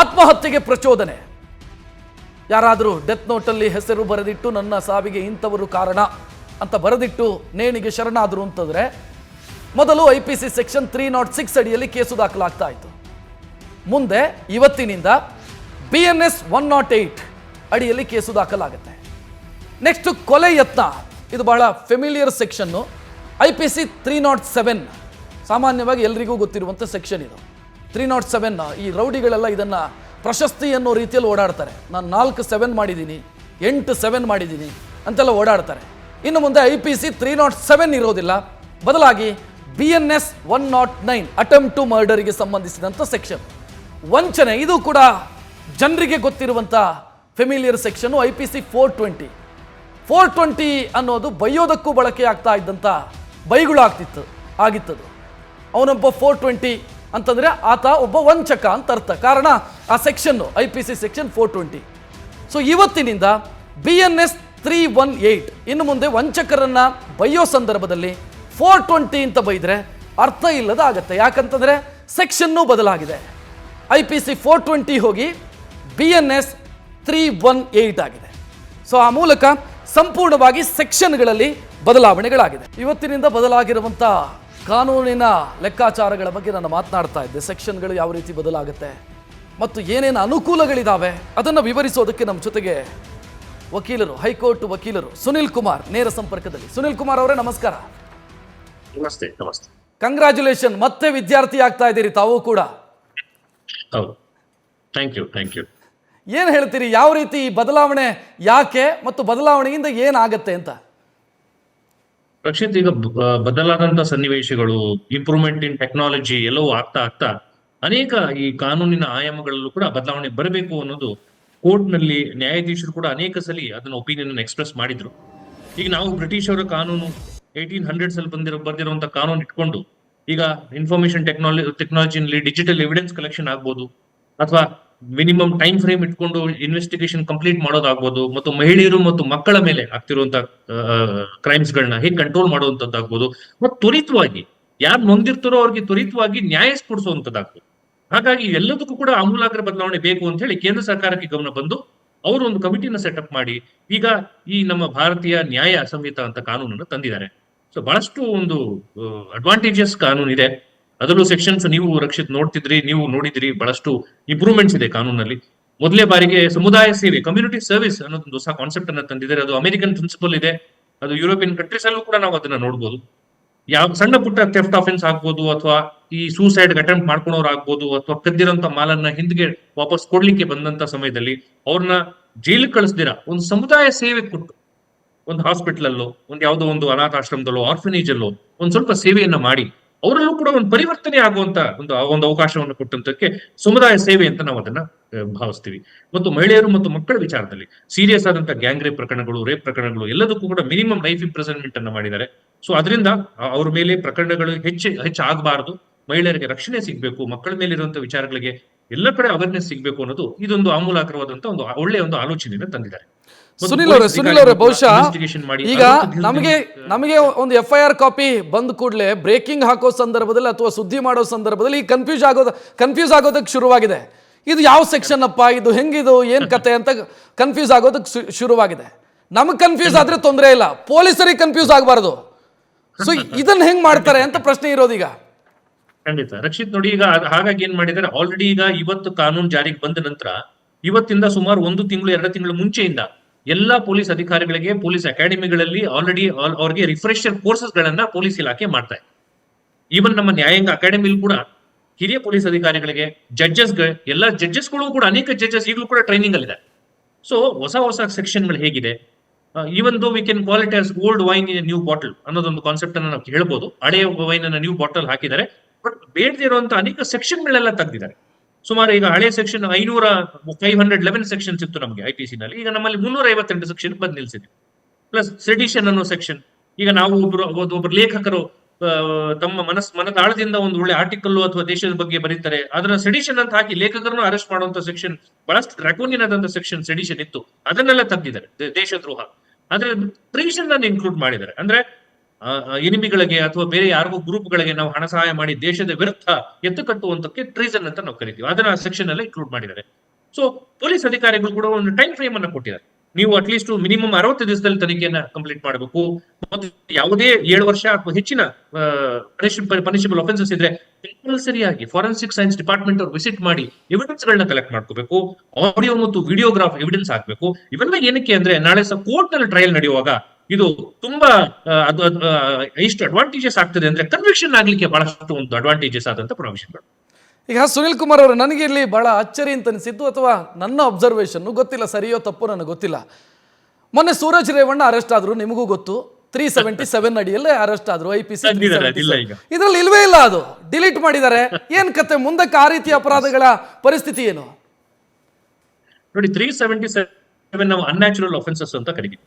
S1: ಆತ್ಮಹತ್ಯೆಗೆ ಪ್ರಚೋದನೆ, ಯಾರಾದರೂ ಡೆತ್ ನೋಟಲ್ಲಿ ಹೆಸರು ಬರೆದಿಟ್ಟು ನನ್ನ ಸಾವಿಗೆ ಇಂಥವರು ಕಾರಣ ಅಂತ ಬರೆದಿಟ್ಟು ನೇಣಿಗೆ ಶರಣಾದರು ಅಂತಂದರೆ ಮೊದಲು IPC ಸೆಕ್ಷನ್ 306 ಅಡಿಯಲ್ಲಿ ಕೇಸು ದಾಖಲಾಗ್ತಾ ಇತ್ತು. ಮುಂದೆ ಇವತ್ತಿನಿಂದ BNS 108 ಅಡಿಯಲ್ಲಿ ಕೇಸು ದಾಖಲಾಗುತ್ತೆ. ನೆಕ್ಸ್ಟ್ ಕೊಲೆ ಯತ್ನ, ಇದು ಬಹಳ ಫೆಮಿಲಿಯರ್ ಸೆಕ್ಷನ್ನು. IPC 307 ಸಾಮಾನ್ಯವಾಗಿ ಎಲ್ರಿಗೂ ಗೊತ್ತಿರುವಂಥ ಸೆಕ್ಷನ್ ಇದು. 307 ಈ ರೌಡಿಗಳೆಲ್ಲ ಇದನ್ನು ಪ್ರಶಸ್ತಿ ಅನ್ನೋ ರೀತಿಯಲ್ಲಿ ಓಡಾಡ್ತಾರೆ. ನಾನು 4 7 ಮಾಡಿದ್ದೀನಿ, 8 7 ಮಾಡಿದ್ದೀನಿ ಅಂತೆಲ್ಲ ಓಡಾಡ್ತಾರೆ. ಇನ್ನು ಮುಂದೆ IPC 307 ಇರೋದಿಲ್ಲ, ಬದಲಾಗಿ BNS 109 ಅಟೆಂಪ್ಟ್ ಟು ಮರ್ಡರ್ಗೆ ಸಂಬಂಧಿಸಿದಂಥ ಸೆಕ್ಷನ್. ವಂಚನೆ, ಇದು ಕೂಡ ಜನರಿಗೆ ಗೊತ್ತಿರುವಂಥ ಫೆಮಿಲಿಯರ್ ಸೆಕ್ಷನ್ನು. IPC 420 ಅನ್ನೋದು ಬೈಯೋದಕ್ಕೂ ಬಳಕೆ ಆಗ್ತಾ ಇದ್ದಂಥ ಬೈಗಳು ಆಗಿತ್ತದು. ಅವನೊಬ್ಬ 420 ಅಂತಂದರೆ ಆತ ಒಬ್ಬ ವಂಚಕ ಅಂತ ಅರ್ಥ. ಕಾರಣ ಆ ಸೆಕ್ಷನ್ನು IPC ಸೆಕ್ಷನ್ 420. ಸೊ ಇವತ್ತಿನಿಂದ BNS 318 ಇನ್ನು ಮುಂದೆ ವಂಚಕರನ್ನ ಬೈಯೋ ಸಂದರ್ಭದಲ್ಲಿ 420 ಅಂತ ಬೈದರೆ ಅರ್ಥ ಇಲ್ಲದ ಆಗತ್ತೆ. ಯಾಕಂತಂದರೆ ಸೆಕ್ಷನ್ನೂ ಬದಲಾಗಿದೆ. IPC 420 ಹೋಗಿ BNS 318 ಆಗಿದೆ. ಸೊ ಆ ಮೂಲಕ ಸಂಪೂರ್ಣವಾಗಿ ಸೆಕ್ಷನ್ಗಳಲ್ಲಿ ಬದಲಾವಣೆಗಳಾಗಿದೆ. ಇವತ್ತಿನಿಂದ ಬದಲಾಗಿರುವಂಥ ಕಾನೂನಿನ ಲೆಕ್ಕಾಚಾರಗಳ ಬಗ್ಗೆ ನಾನು ಮಾತನಾಡ್ತಾ ಇದ್ದೆ. ಸೆಕ್ಷನ್ಗಳು ಯಾವ ರೀತಿ ಬದಲಾಗುತ್ತೆ ಮತ್ತು ಏನೇನು ಅನುಕೂಲಗಳಿದ್ದಾವೆ ಅದನ್ನು ವಿವರಿಸೋದಕ್ಕೆ ನಮ್ಮ ಜೊತೆಗೆ ವಕೀಲರು, ಹೈಕೋರ್ಟ್ ವಕೀಲರು ಸುನಿಲ್ ಕುಮಾರ್ ನೇರ ಸಂಪರ್ಕದಲ್ಲಿ. ಸುನಿಲ್ ಕುಮಾರ್ ಅವರೇ ನಮಸ್ಕಾರ.
S4: ನಮಸ್ತೆ. ನಮಸ್ತೆ.
S1: ಕಂಗ್ರ್ಯಾಚುಲೇಷನ್, ಮತ್ತೆ ವಿದ್ಯಾರ್ಥಿ ಆಗ್ತಾ ಇದ್ದೀರಿ ತಾವು ಕೂಡ.
S4: ಹೌದು, ಥ್ಯಾಂಕ್ ಯು.
S1: ಏನು ಹೇಳ್ತೀರಿ, ಯಾವ ರೀತಿ ಬದಲಾವಣೆ, ಯಾಕೆ ಮತ್ತು ಬದಲಾವಣೆಯಿಂದ ಏನಾಗತ್ತೆ ಅಂತ?
S4: ರಕ್ಷಿತ್, ಈಗ ಬದಲಾದಂತ ಸನ್ನಿವೇಶಗಳು, ಇಂಪ್ರೂವ್ಮೆಂಟ್ ಇನ್ ಟೆಕ್ನಾಲಜಿ ಎಲ್ಲವೂ ಆಗ್ತಾ ಅನೇಕ ಈ ಕಾನೂನಿನ ಆಯಾಮಗಳಲ್ಲೂ ಕೂಡ ಬದಲಾವಣೆ ಬರಬೇಕು ಅನ್ನೋದು ಕೋರ್ಟ್ ನಲ್ಲಿ ನ್ಯಾಯಾಧೀಶರು ಕೂಡ ಅನೇಕ ಸಲ ಅದನ್ನ ಒಪಿನಿಯನ್ ಎಕ್ಸ್ಪ್ರೆಸ್ ಮಾಡಿದ್ರು. ಈಗ ನಾವು ಬ್ರಿಟಿಷ್ ಅವರ ಕಾನೂನು 1800s ಅಲ್ಲಿ ಬರ್ದಿರುವಂತ ಕಾನೂನು ಇಟ್ಕೊಂಡು ಈಗ ಇನ್ಫಾರ್ಮೇಶನ್ ಟೆಕ್ನಾಲಜಿನಲ್ಲಿ ಡಿಜಿಟಲ್ ಎವಿಡೆನ್ಸ್ ಕಲೆಕ್ಷನ್ ಆಗ್ಬೋದು, ಅಥವಾ ಮಿನಿಮಮ್ ಟೈಮ್ ಫ್ರೇಮ್ ಇಟ್ಕೊಂಡು ಇನ್ವೆಸ್ಟಿಗೇಷನ್ ಕಂಪ್ಲೀಟ್ ಮಾಡೋದಾಗ್ಬೋದು, ಮತ್ತು ಮಹಿಳೆಯರು ಮತ್ತು ಮಕ್ಕಳ ಮೇಲೆ ಆಗ್ತಿರುವಂತ ಕ್ರೈಮ್ಸ್ ಗಳನ್ನ ಹೇಗೆ ಕಂಟ್ರೋಲ್ ಮಾಡುವಂತದ್ದಾಗ್ಬೋದು, ಮತ್ತು ತ್ವರಿತವಾಗಿ ಯಾರು ನೊಂದಿರ್ತಾರೋ ಅವ್ರಿಗೆ ತ್ವರಿತವಾಗಿ ನ್ಯಾಯ ಕೊಡಿಸುವಂತದ್ದಾಗ್ಬೋದು. ಹಾಗಾಗಿ ಎಲ್ಲದಕ್ಕೂ ಕೂಡ ಆಮೂಲಾಗ್ರ ಬದಲಾವಣೆ ಬೇಕು ಅಂತ ಹೇಳಿ ಕೇಂದ್ರ ಸರ್ಕಾರಕ್ಕೆ ಗಮನ ಬಂದು ಅವರು ಒಂದು ಕಮಿಟಿನ ಸೆಟಪ್ ಮಾಡಿ ಈಗ ಈ ನಮ್ಮ ಭಾರತೀಯ ನ್ಯಾಯ ಸಂಹಿತ ಅಂತ ಕಾನೂನನ್ನು ತಂದಿದ್ದಾರೆ. ಸೊ ಬಹಳಷ್ಟು ಒಂದು ಅಡ್ವಾಂಟೇಜಸ್ ಕಾನೂನು ಇದೆ. ಅದರಲ್ಲೂ ಸೆಕ್ಷನ್ಸ್ ನೀವು ರಕ್ಷಿತ್ ನೀವು ನೋಡಿದ್ರಿ, ಬಹಳಷ್ಟು ಇಂಪ್ರೂವ್ಮೆಂಟ್ಸ್ ಇದೆ ಕಾನೂನಲ್ಲಿ. ಮೊದಲೇ ಬಾರಿಗೆ ಸಮುದಾಯ ಸೇವೆ, ಕಮ್ಯುನಿಟಿ ಸರ್ವಿಸ್ ಅನ್ನೋದೊಂದು ಹೊಸ ಕಾನ್ಸೆಪ್ಟ್ ಅನ್ನ ತಂದಿದ್ದಾರೆ. ಅದು ಅಮೆರಿಕನ್ ಪ್ರಿನ್ಸಿಪಲ್ ಇದೆ, ಅದು ಯುರೋಪಿಯನ್ ಕಂಟ್ರೀಸ್ ಅಲ್ಲೂ ಕೂಡ ನಾವು ಅದನ್ನ ನೋಡ್ಬೋದು. ಯಾವ ಸಣ್ಣ ಪುಟ್ಟ ಥೆಫ್ಟ್ ಆಫೆನ್ಸ್ ಆಗ್ಬೋದು, ಅಥವಾ ಈ ಸೂಸೈಡ್ ಅಟೆಂಪ್ಟ್ ಮಾಡ್ಕೊಳೋರು ಆಗ್ಬೋದು, ಅಥವಾ ಕದ್ದಿರೋಂತ ಮಾಲನ್ನ ಹಿಂದಿಗೆ ವಾಪಸ್ ಕೊಡ್ಲಿಕ್ಕೆ ಬಂದಂತ ಸಮಯದಲ್ಲಿ ಅವ್ರನ್ನ ಜೈಲಿಗೆ ಕಳಿಸ್ದಿರ ಒಂದು ಸಮುದಾಯ ಸೇವೆ ಕೊಟ್ಟು, ಒಂದು ಹಾಸ್ಪಿಟಲ್ ಅಲ್ಲೋ, ಒಂದು ಯಾವುದೋ ಒಂದು ಅನಾಥಾಶ್ರಮದಲ್ಲೋ, ಆರ್ಫನೇಜ್ ಅಲ್ಲೋ ಒಂದ್ ಸ್ವಲ್ಪ ಸೇವೆಯನ್ನ ಮಾಡಿ ಅವರಲ್ಲೂ ಕೂಡ ಒಂದು ಪರಿವರ್ತನೆ ಆಗುವಂತ ಒಂದು ಅವಕಾಶವನ್ನು ಕೊಟ್ಟಂತಕ್ಕೆ ಸಮುದಾಯ ಸೇವೆ ಅಂತ ನಾವು ಅದನ್ನ ಭಾವಿಸ್ತೀವಿ. ಮತ್ತು ಮಹಿಳೆಯರು ಮತ್ತು ಮಕ್ಕಳ ವಿಚಾರದಲ್ಲಿ ಸೀರಿಯಸ್ ಆದಂತ ಗ್ಯಾಂಗ್ ರೇಪ್ ಪ್ರಕರಣಗಳು, ರೇಪ್ ಪ್ರಕರಣಗಳು ಎಲ್ಲದಕ್ಕೂ ಕೂಡ ಮಿನಿಮಮ್ ಲೈಫ್ ಇಂಪ್ರಿಸನ್ಮೆಂಟ್ ಅನ್ನ ಮಾಡಿದ್ದಾರೆ. ಸೊ ಅದರಿಂದ ಅವ್ರ ಮೇಲೆ ಪ್ರಕರಣಗಳು ಹೆಚ್ಚಾಗಬಾರದು, ಮಹಿಳೆಯರಿಗೆ ರಕ್ಷಣೆ ಸಿಗ್ಬೇಕು, ಮಕ್ಕಳ ಮೇಲೆ ಇರುವಂತಹ ವಿಚಾರಗಳಿಗೆ ಎಲ್ಲ ಕಡೆ ಅವೇರ್ನೆಸ್ ಸಿಗ್ಬೇಕು ಅನ್ನೋದು ಇದೊಂದು ಆಮೂಲಾಗ್ರವಾದಂತ ಒಂದು ಒಳ್ಳೆಯ ಒಂದು ಆಲೋಚನೆಯನ್ನು ತಂದಿದ್ದಾರೆ.
S1: ಸುನಿಲ್ ಅವರೇ ಬಹುಶಃ ಈಗ ನಮಗೆ ಒಂದು FIR ಕಾಪಿ ಬಂದ ಕೂಡಲೇ ಬ್ರೇಕಿಂಗ್ ಹಾಕೋ ಸಂದರ್ಭದಲ್ಲಿ ಅಥವಾ ಸುದ್ದಿ ಮಾಡೋ ಸಂದರ್ಭದಲ್ಲಿ ಈ ಕನ್ಫ್ಯೂಸ್ ಆಗೋದಕ್ಕೆ ಶುರುವಾಗಿದೆ. ಇದು ಯಾವ ಸೆಕ್ಷನ್ ಅಪ್ಪ, ಇದು ಹೆಂಗಿದು, ಏನ್ ಕತೆ ಅಂತ ಕನ್ಫ್ಯೂಸ್ ಆಗೋದಕ್ಕೆ ಶುರುವಾಗಿದೆ. ನಮಗೆ ಕನ್ಫ್ಯೂಸ್ ಆದ್ರೆ ತೊಂದರೆ ಇಲ್ಲ, ಪೊಲೀಸರಿಗೆ ಕನ್ಫ್ಯೂಸ್ ಆಗಬಾರ್ದು. ಸೊ ಇದನ್ನ ಹೆಂಗ್ ಮಾಡ್ತಾರೆ ಅಂತ ಪ್ರಶ್ನೆ ಇರೋದೀಗ.
S4: ಖಂಡಿತ ರಕ್ಷಿತ್, ನೋಡಿ ಈಗ ಹಾಗಾಗಿ ಏನ್ ಮಾಡಿದ್ದಾರೆ, ಆಲ್ರೆಡಿ ಈಗ ಇವತ್ತು ಕಾನೂನು ಜಾರಿಗೆ ಬಂದ ನಂತರ ಇವತ್ತಿಂದ ಸುಮಾರು 1 ತಿಂಗಳು 2 ತಿಂಗಳು ಮುಂಚೆಯಿಂದ ಎಲ್ಲಾ ಪೊಲೀಸ್ ಅಧಿಕಾರಿಗಳಿಗೆ ಪೊಲೀಸ್ ಅಕಾಡೆಮಿಗಳಲ್ಲಿ ಆಲ್ರೆಡಿ ಅವ್ರಿಗೆ ರಿಫ್ರೆಶರ್ ಕೋರ್ಸಸ್ ಗಳನ್ನ ಪೊಲೀಸ್ ಇಲಾಖೆ ಮಾಡ್ತಾ ಇದೆ. ಈವನ್ ನಮ್ಮ ನ್ಯಾಯಾಂಗ ಅಕಾಡೆಮಿಲಿ ಕೂಡ ಹಿರಿಯ ಪೊಲೀಸ್ ಅಧಿಕಾರಿಗಳಿಗೆ, ಜಡ್ಜಸ್ಗೆ, ಎಲ್ಲ ಜಡ್ಜಸ್ಗಳು ಕೂಡ ಅನೇಕ ಜಡ್ಜಸ್ ಈಗಲೂ ಕೂಡ ಟ್ರೈನಿಂಗ್ ಅಲ್ಲಿ ಇದೆ. ಸೊ ಹೊಸ ಸೆಕ್ಷನ್ಗಳು ಹೇಗಿದೆ, even though we can call it as old wine in new bottle ಅನ್ನೋದೊಂದು ಕಾನ್ಸೆಪ್ಟ್ ಅನ್ನ ನಾವು ಹೇಳ್ಬೋದು. ಹಳೆಯ ವೈನ್ ಅನ್ನ ನ್ಯೂ ಬಾಟಲ್ ಹಾಕಿದ್ದಾರೆ, ಬಟ್ ಬೇಡದೇ ಇರುವಂತ ಅನೇಕ ಸೆಕ್ಷನ್ ಗಳೆಲ್ಲ ತೆಗೆದಿದ್ದಾರೆ. ಸುಮಾರು ಈಗ ಹಳೆ ಸೆಕ್ಷನ್ 511 ಸೆಕ್ಷನ್ಸ್ ಇತ್ತು ನಮಗೆ IPC ನಲ್ಲಿ, ಈಗ ನಮ್ಮಲ್ಲಿ 358 ಸೆಕ್ಷನ್ ಬಂದ್ ನಿಲ್ಸಿದೆ. ಪ್ಲಸ್ ಸೆಡಿಷನ್ ಅನ್ನೋ ಸೆಕ್ಷನ್, ಈಗ ನಾವು ಒಬ್ಬರು ಲೇಖಕರು ತಮ್ಮ ಮನದಾಳದಿಂದ ಒಂದು ಒಳ್ಳೆ ಆರ್ಟಿಕಲ್ ಅಥವಾ ದೇಶದ ಬಗ್ಗೆ ಬರೀತಾರೆ, ಅದನ್ನ ಸೆಡಿಷನ್ ಅಂತ ಹಾಕಿ ಲೇಖಕರನ್ನು ಅರೆಸ್ಟ್ ಮಾಡುವಂತ ಸೆಕ್ಷನ್, ಬಹಳಷ್ಟು ಡ್ರಾಕೋನಿಯನ್ ಆದಂತ ಸೆಕ್ಷನ್ ಸೆಡಿಷನ್ ಇತ್ತು, ಅದನ್ನೆಲ್ಲ ತೆಗೆದಿದ್ದಾರೆ. ದೇಶದ್ರೋಹ ಆದ್ರೆ ಟ್ರೀಷನ್ ಅನ್ನು ಇನ್ಕ್ಲೂಡ್ ಮಾಡಿದ್ದಾರೆ. ಅಂದ್ರೆ ಎನಿಮಿಗಳಿಗೆ ಅಥವಾ ಬೇರೆ ಯಾರಿಗೂ ಗ್ರೂಪ್ಗಳಿಗೆ ನಾವು ಹಣ ಸಹಾಯ ಮಾಡಿ ದೇಶದ ವಿರುದ್ಧ ಎತ್ತು ಕಟ್ಟುವಂತಕ್ಕೆ ಟ್ರೀಸನ್ ಅಂತ ನಾವು ಕರಿತೀವಿ, ಅದನ್ನ ಸೆಕ್ಷನ್ ಎಲ್ಲ ಇನ್ಕ್ಲೂಡ್ ಮಾಡಿದ್ದಾರೆ. ಸೊ ಪೊಲೀಸ್ ಅಧಿಕಾರಿಗಳು ಕೂಡ ಒಂದು ಟೈಮ್ ಫ್ರೇಮ್ ಅನ್ನ ಕೊಟ್ಟಿದ್ದಾರೆ. ನೀವು ಅಟ್ಲೀಸ್ಟ್ ಮಿನಿಮಮ್ 60 ದಿವಸದಲ್ಲಿ ತನಿಖೆಯನ್ನ ಕಂಪ್ಲೀಟ್ ಮಾಡಬೇಕು, ಮತ್ತು ಯಾವುದೇ 7 ವರ್ಷ ಅಥವಾ ಹೆಚ್ಚಿನ ಪನಿಷಬಲ್ ಅಫೆನ್ಸಸ್ ಇದ್ರೆ ಕಂಪಲ್ಸರಿಯಾಗಿ ಫಾರೆನ್ಸಿಕ್ ಸೈನ್ಸ್ ಡಿಪಾರ್ಟ್ಮೆಂಟ್ ಅವ್ರು ವಿಸಿಟ್ ಮಾಡಿ ಎವಿಡೆನ್ಸ್ ಗಳನ್ನ ಕಲೆಕ್ಟ್ ಮಾಡ್ಕೋಬೇಕು, ಆಡಿಯೋ ಮತ್ತು ವಿಡಿಯೋಗ್ರಾಫ್ ಎವಿಡೆನ್ಸ್ ಹಾಕ್ಬೇಕು. ಇವೆಲ್ಲ ಏನಕ್ಕೆ ಅಂದ್ರೆ ನಾಳೆ ಸಹ ಕೋರ್ಟ್ ನಲ್ಲಿ ಟ್ರಯಲ್ ನಡೆಯುವಾಗ ಇದು ತುಂಬಾ ಎಷ್ಟು ಅಡ್ವಾಂಟೇಜಸ್ ಆಗ್ತದೆ ಅಂದ್ರೆ ಕನ್ವಿಕ್ಷನ್ ಆಗ್ಲಿಕ್ಕೆ ಬಹಳಷ್ಟು ಒಂದು ಅಡ್ವಾಂಟೇಜಸ್ ಆದಂತ ಪ್ರೊವಿಷನ್ಗಳು.
S1: ಈಗ ಸುನಿಲ್ ಕುಮಾರ್ ಅವರು, ನನಗೆ ಇಲ್ಲಿ ಬಹಳ ಅಚ್ಚರಿ ಅಂತ ಅನಿಸಿದ್ದು, ಅಥವಾ ನನ್ನ ಅಬ್ಸರ್ವೇಷನ್ ಗೊತ್ತಿಲ್ಲ, ಸರಿಯೋ ತಪ್ಪು ನನಗೆ ಗೊತ್ತಿಲ್ಲ. ಮೊನ್ನೆ ಸೂರಜ್ ರೇವಣ್ಣ ಅರೆಸ್ಟ್ ಆದ್ರು, ನಿಮಗೂ ಗೊತ್ತು, 377 ಅಡಿಯಲ್ಲೇ ಅರೆಸ್ಟ್ ಆದ್ರು. IPC ಇದ್ರಲ್ಲಿ ಇಲ್ವೇ ಇಲ್ಲ, ಅದು ಡಿಲೀಟ್ ಮಾಡಿದ್ದಾರೆ. ಏನ್ ಕತೆ ಮುಂದಕ್ಕೆ ಆ ರೀತಿಯ ಅಪರಾಧಗಳ ಪರಿಸ್ಥಿತಿ ಏನು?
S4: ನೋಡಿ, 377 ನಾವು ಅನ್ಯಾಚುರಲ್ ಅಫೆನ್ಸಸ್ ಅಂತ ಕರೀತೀವಿ.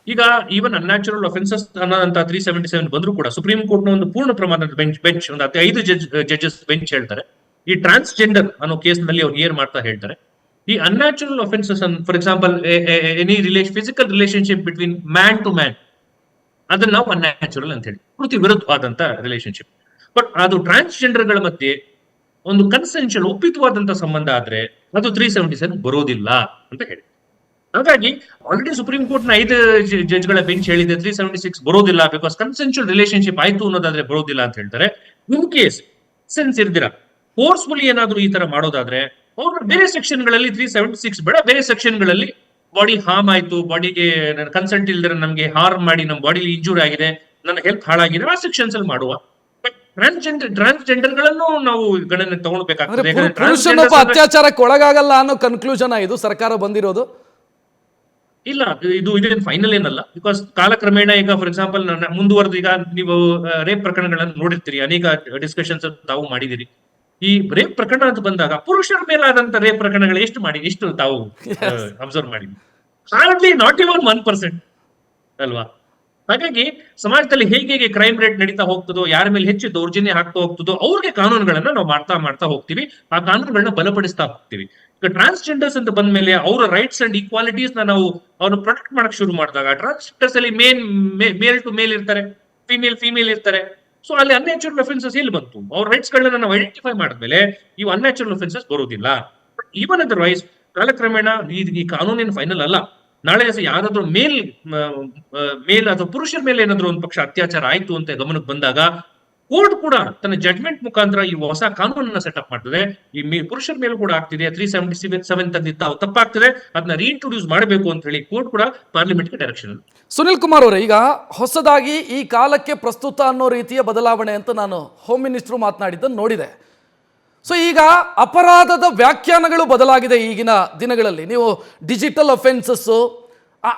S4: ಈಗ ಈವನ್ ಅನ್ಯಾಚುರಲ್ ಅಫೆನ್ಸಸ್ ಅನ್ನೋಂತ 377 ಬಂದ್ರು ಕೂಡ ಸುಪ್ರೀಂ ಕೋರ್ಟ್ ನ ಒಂದು ಪೂರ್ಣ ಪ್ರಮಾಣದ ಬೆಂಚ್ ಒಂದು 5 ಜಡ್ಜಸ್ ಬೆಂಚ್ ಹೇಳ್ತಾರೆ, ಈ ಟ್ರಾನ್ಸ್ಜೆಂಡರ್ ಅನ್ನೋ ಕೇಸ್ ನಲ್ಲಿ ಅವ್ರು ಏನ್ ಮಾಡ್ತಾ ಹೇಳ್ತಾರೆ, ಈ unnatural offences, for example any physical relationship between man to man, ಅದನ್ನ ನಾವು ಅನ್ಯಾಚುರಲ್ ಅಂತ ಹೇಳಿ, ಪ್ರಕೃತಿ ವಿರುದ್ಧವಾದಂತ ರಿಲೇಶನ್ಶಿಪ್. ಬಟ್ ಅದು ಟ್ರಾನ್ಸ್ಜೆಂಡರ್ ಗಳ ಮಧ್ಯೆ ಒಂದು ಕನ್ಸೆನ್ಷುಯಲ್ ಒಪ್ಪಿತವಾದಂತ ಸಂಬಂಧ ಆದ್ರೆ ಅದು 377 ಬರೋದಿಲ್ಲ ಅಂತ ಹೇಳಿ. ಹಾಗಾಗಿ ಆಲ್ರೆಡಿ ಸುಪ್ರೀಂ ಕೋರ್ಟ್ ನ 5 ಜಡ್ಜ್ಗಳ ಬೆಂಚ್ ಹೇಳಿದೆ 376 ಬರೋದಿಲ್ಲ, ಬಿಕಾಸ್ ಕನ್ಸೆನ್ಷುಯಲ್ ರಿಲೇಶನ್ಶಿಪ್ ಆಯ್ತು ಅನ್ನೋದಾದ್ರೆ ಬರೋದಿಲ್ಲ ಅಂತ ಹೇಳ್ತಾರೆ. ಇನ್ ಕೇಸ್ ಸೆನ್ಸ್ ಇರ್ದಿರ ಫೋರ್ಸ್ಫುಲಿ ಏನಾದ್ರು ಈ ತರ ಮಾಡೋದಾದ್ರೆ ಅವ್ರ ಬೇರೆ ಸೆಕ್ಷನ್ ಗಳಲ್ಲಿ 376 ಬೇಡ, ಬೇರೆ ಸೆಕ್ಷನ್ ಗಳಲ್ಲಿ ಬಾಡಿ ಹಾರ್ಮ್ ಆಯ್ತು, ಬಾಡಿಗೆ ಕನ್ಸೆಂಟ್ ಇಲ್ದಿರ ನಮ್ಗೆ ಹಾರ್ಮ್ ಮಾಡಿ ನಮ್ಮ ಬಾಡಿಲಿ ಇಂಜೂರ್ ಆಗಿದೆ, ನನ್ನ ಹೆಲ್ತ್ ಹಾಳಾಗಿದೆ, ಆ ಸೆಕ್ಷನ್ಸ್ ಅಲ್ಲಿ ಮಾಡುವ. ಟ್ರಾನ್ಸ್ಜೆಂಡರ್ ಗಳನ್ನು ನಾವು ಗಣನೆ ತಗೊಳ್ಬೇಕಾಗ್ತದೆ.
S1: ಅತ್ಯಾಚಾರಕ್ಕೆ ಒಳಗಾಗಲ್ಲ ಅನ್ನೋ ಕನ್ಕ್ಲೂಷನ್ ಇದು ಸರ್ಕಾರ ಬಂದಿರೋದು
S4: ಇಲ್ಲ, ಇದೇನು ಫೈನಲ್ ಏನಲ್ಲ. ಬಿಕಾಸ್ ಕಾಲಕ್ರಮೇಣ ಈಗ ಫಾರ್ ಎಕ್ಸಾಂಪಲ್ ಮುಂದುವರೆದು ಈಗ ನೀವು ರೇಪ್ ಪ್ರಕರಣಗಳನ್ನು ನೋಡಿರ್ತೀರಿ, ಅನೇಕ ಡಿಸ್ಕಷನ್ಸ್ ತಾವು ಮಾಡಿದಿರಿ. ಈ ರೇಪ್ ಪ್ರಕರಣ ಅಂತ ಬಂದಾಗ ಪುರುಷರ ಮೇಲಾದಂತ ರೇಪ್ ಪ್ರಕರಣಗಳು ಎಷ್ಟು ತಾವು ಅಬ್ಸರ್ವ್ ಮಾಡಿದ್ವಿ? ಹಾರ್ಡ್ಲಿ ನಾಟ್ ಇವನ್ 1% ಅಲ್ವಾ? ಹಾಗಾಗಿ ಸಮಾಜದಲ್ಲಿ ಹೇಗೆ ಕ್ರೈಮ್ ರೇಟ್ ನಡೀತಾ ಹೋಗ್ತದೋ, ಯಾರ ಮೇಲೆ ಹೆಚ್ಚು ದೌರ್ಜನ್ಯ ಆಗ್ತಾ ಹೋಗ್ತದೋ ಅವ್ರಿಗೆ ಕಾನೂನುಗಳನ್ನ ನಾವು ಮಾಡ್ತಾ ಹೋಗ್ತೀವಿ, ಆ ಕಾನೂನುಗಳನ್ನ ಬಲಪಡಿಸ್ತಾ ಹೋಗ್ತೀವಿ. ಈಗ ಟ್ರಾನ್ಸ್ಜೆಂಡರ್ಸ್ ಅಂತ ಬಂದ್ಮೇಲೆ ಅವರ ರೈಟ್ಸ್ ಅಂಡ್ ಈಕ್ವಾಲಿಟೀಸ್ ನಾವು ಅವ್ರನ್ನ ಪ್ರೊಟೆಕ್ಟ್ ಮಾಡಕ್ ಶುರು ಮಾಡಿದಾಗ, ಟ್ರಾನ್ಸ್ಜೆಂಡರ್ಸ್ ಅಲ್ಲಿ ಮೇಲ್ ಟು ಮೇಲ್ ಇರ್ತಾರೆ, ಫೀಮೇಲ್ ಇರ್ತಾರೆ. ಸೊ ಅಲ್ಲಿ ಅನ್ಯಾಚುರಲ್ ಅಫೆನ್ಸಸ್ ಎಲ್ಲಿ ಬಂತು? ಅವ್ರ ರೈಟ್ಸ್ ಗಳನ್ನ ನಾವು ಐಡೆಂಟಿಫೈ ಮಾಡಿದ್ಮೇಲೆ ಇವು ಅನ್ಯಾಚುರಲ್ ಅಫೆನ್ಸಸ್ ಬರೋದಿಲ್ಲ. ಈವನ್ ಅದರ್ವೈಸ್ ಕಾಲಕ್ರಮೇಣ ಈ ಕಾನೂನಿನ ಫೈನಲ್ ಅಲ್ಲ. ನಾಳೆ ಯಾರಾದ್ರೂ ಮೇಲ್ ಅಥವಾ ಪುರುಷರ ಮೇಲೆ ಏನಾದ್ರು ಒಂದು ಪಕ್ಷ ಅತ್ಯಾಚಾರ ಆಯ್ತು ಅಂತ ಗಮನಕ್ಕೆ ಬಂದಾಗ ಕೋರ್ಟ್ ಕೂಡ ತನ್ನ ಜಡ್ಜ್ಮೆಂಟ್ ಮುಖಾಂತರ ಈ ಹೊಸ ಕಾನೂನನ್ನ ಸೆಟಪ್ ಮಾಡ್ತದೆ. ಈ ಪುರುಷರ ಮೇಲೆ ಕೂಡ ಆಗ್ತಿದೆ, 377 ತಂದಿತ್ತು ತಪ್ಪಾಗ್ತದೆ, ಅದನ್ನ ರೀಇಂಟ್ರೊಡ್ಯೂಸ್ ಮಾಡಬೇಕು ಅಂತ ಹೇಳಿ ಕೋರ್ಟ್ ಕೂಡ ಪಾರ್ಲಿಮೆಂಟ್ಗೆ ಡೈರೆಕ್ಷನ್.
S1: ಸುನಿಲ್ ಕುಮಾರ್ ಅವರೇ, ಈಗ ಹೊಸದಾಗಿ ಈ ಕಾಲಕ್ಕೆ ಪ್ರಸ್ತುತ ಅನ್ನೋ ರೀತಿಯ ಬದಲಾವಣೆ ಅಂತ ನಾನು ಹೋಮ್ ಮಿನಿಸ್ಟರ್ ಮಾತನಾಡಿದ್ದನ್ನು ನೋಡಿದೆ. ಸೊ ಈಗ ಅಪರಾಧದ ವ್ಯಾಖ್ಯಾನಗಳು ಬದಲಾಗಿದೆ ಈಗಿನ ದಿನಗಳಲ್ಲಿ. ನೀವು ಡಿಜಿಟಲ್ ಅಫೆನ್ಸಸ್ಸು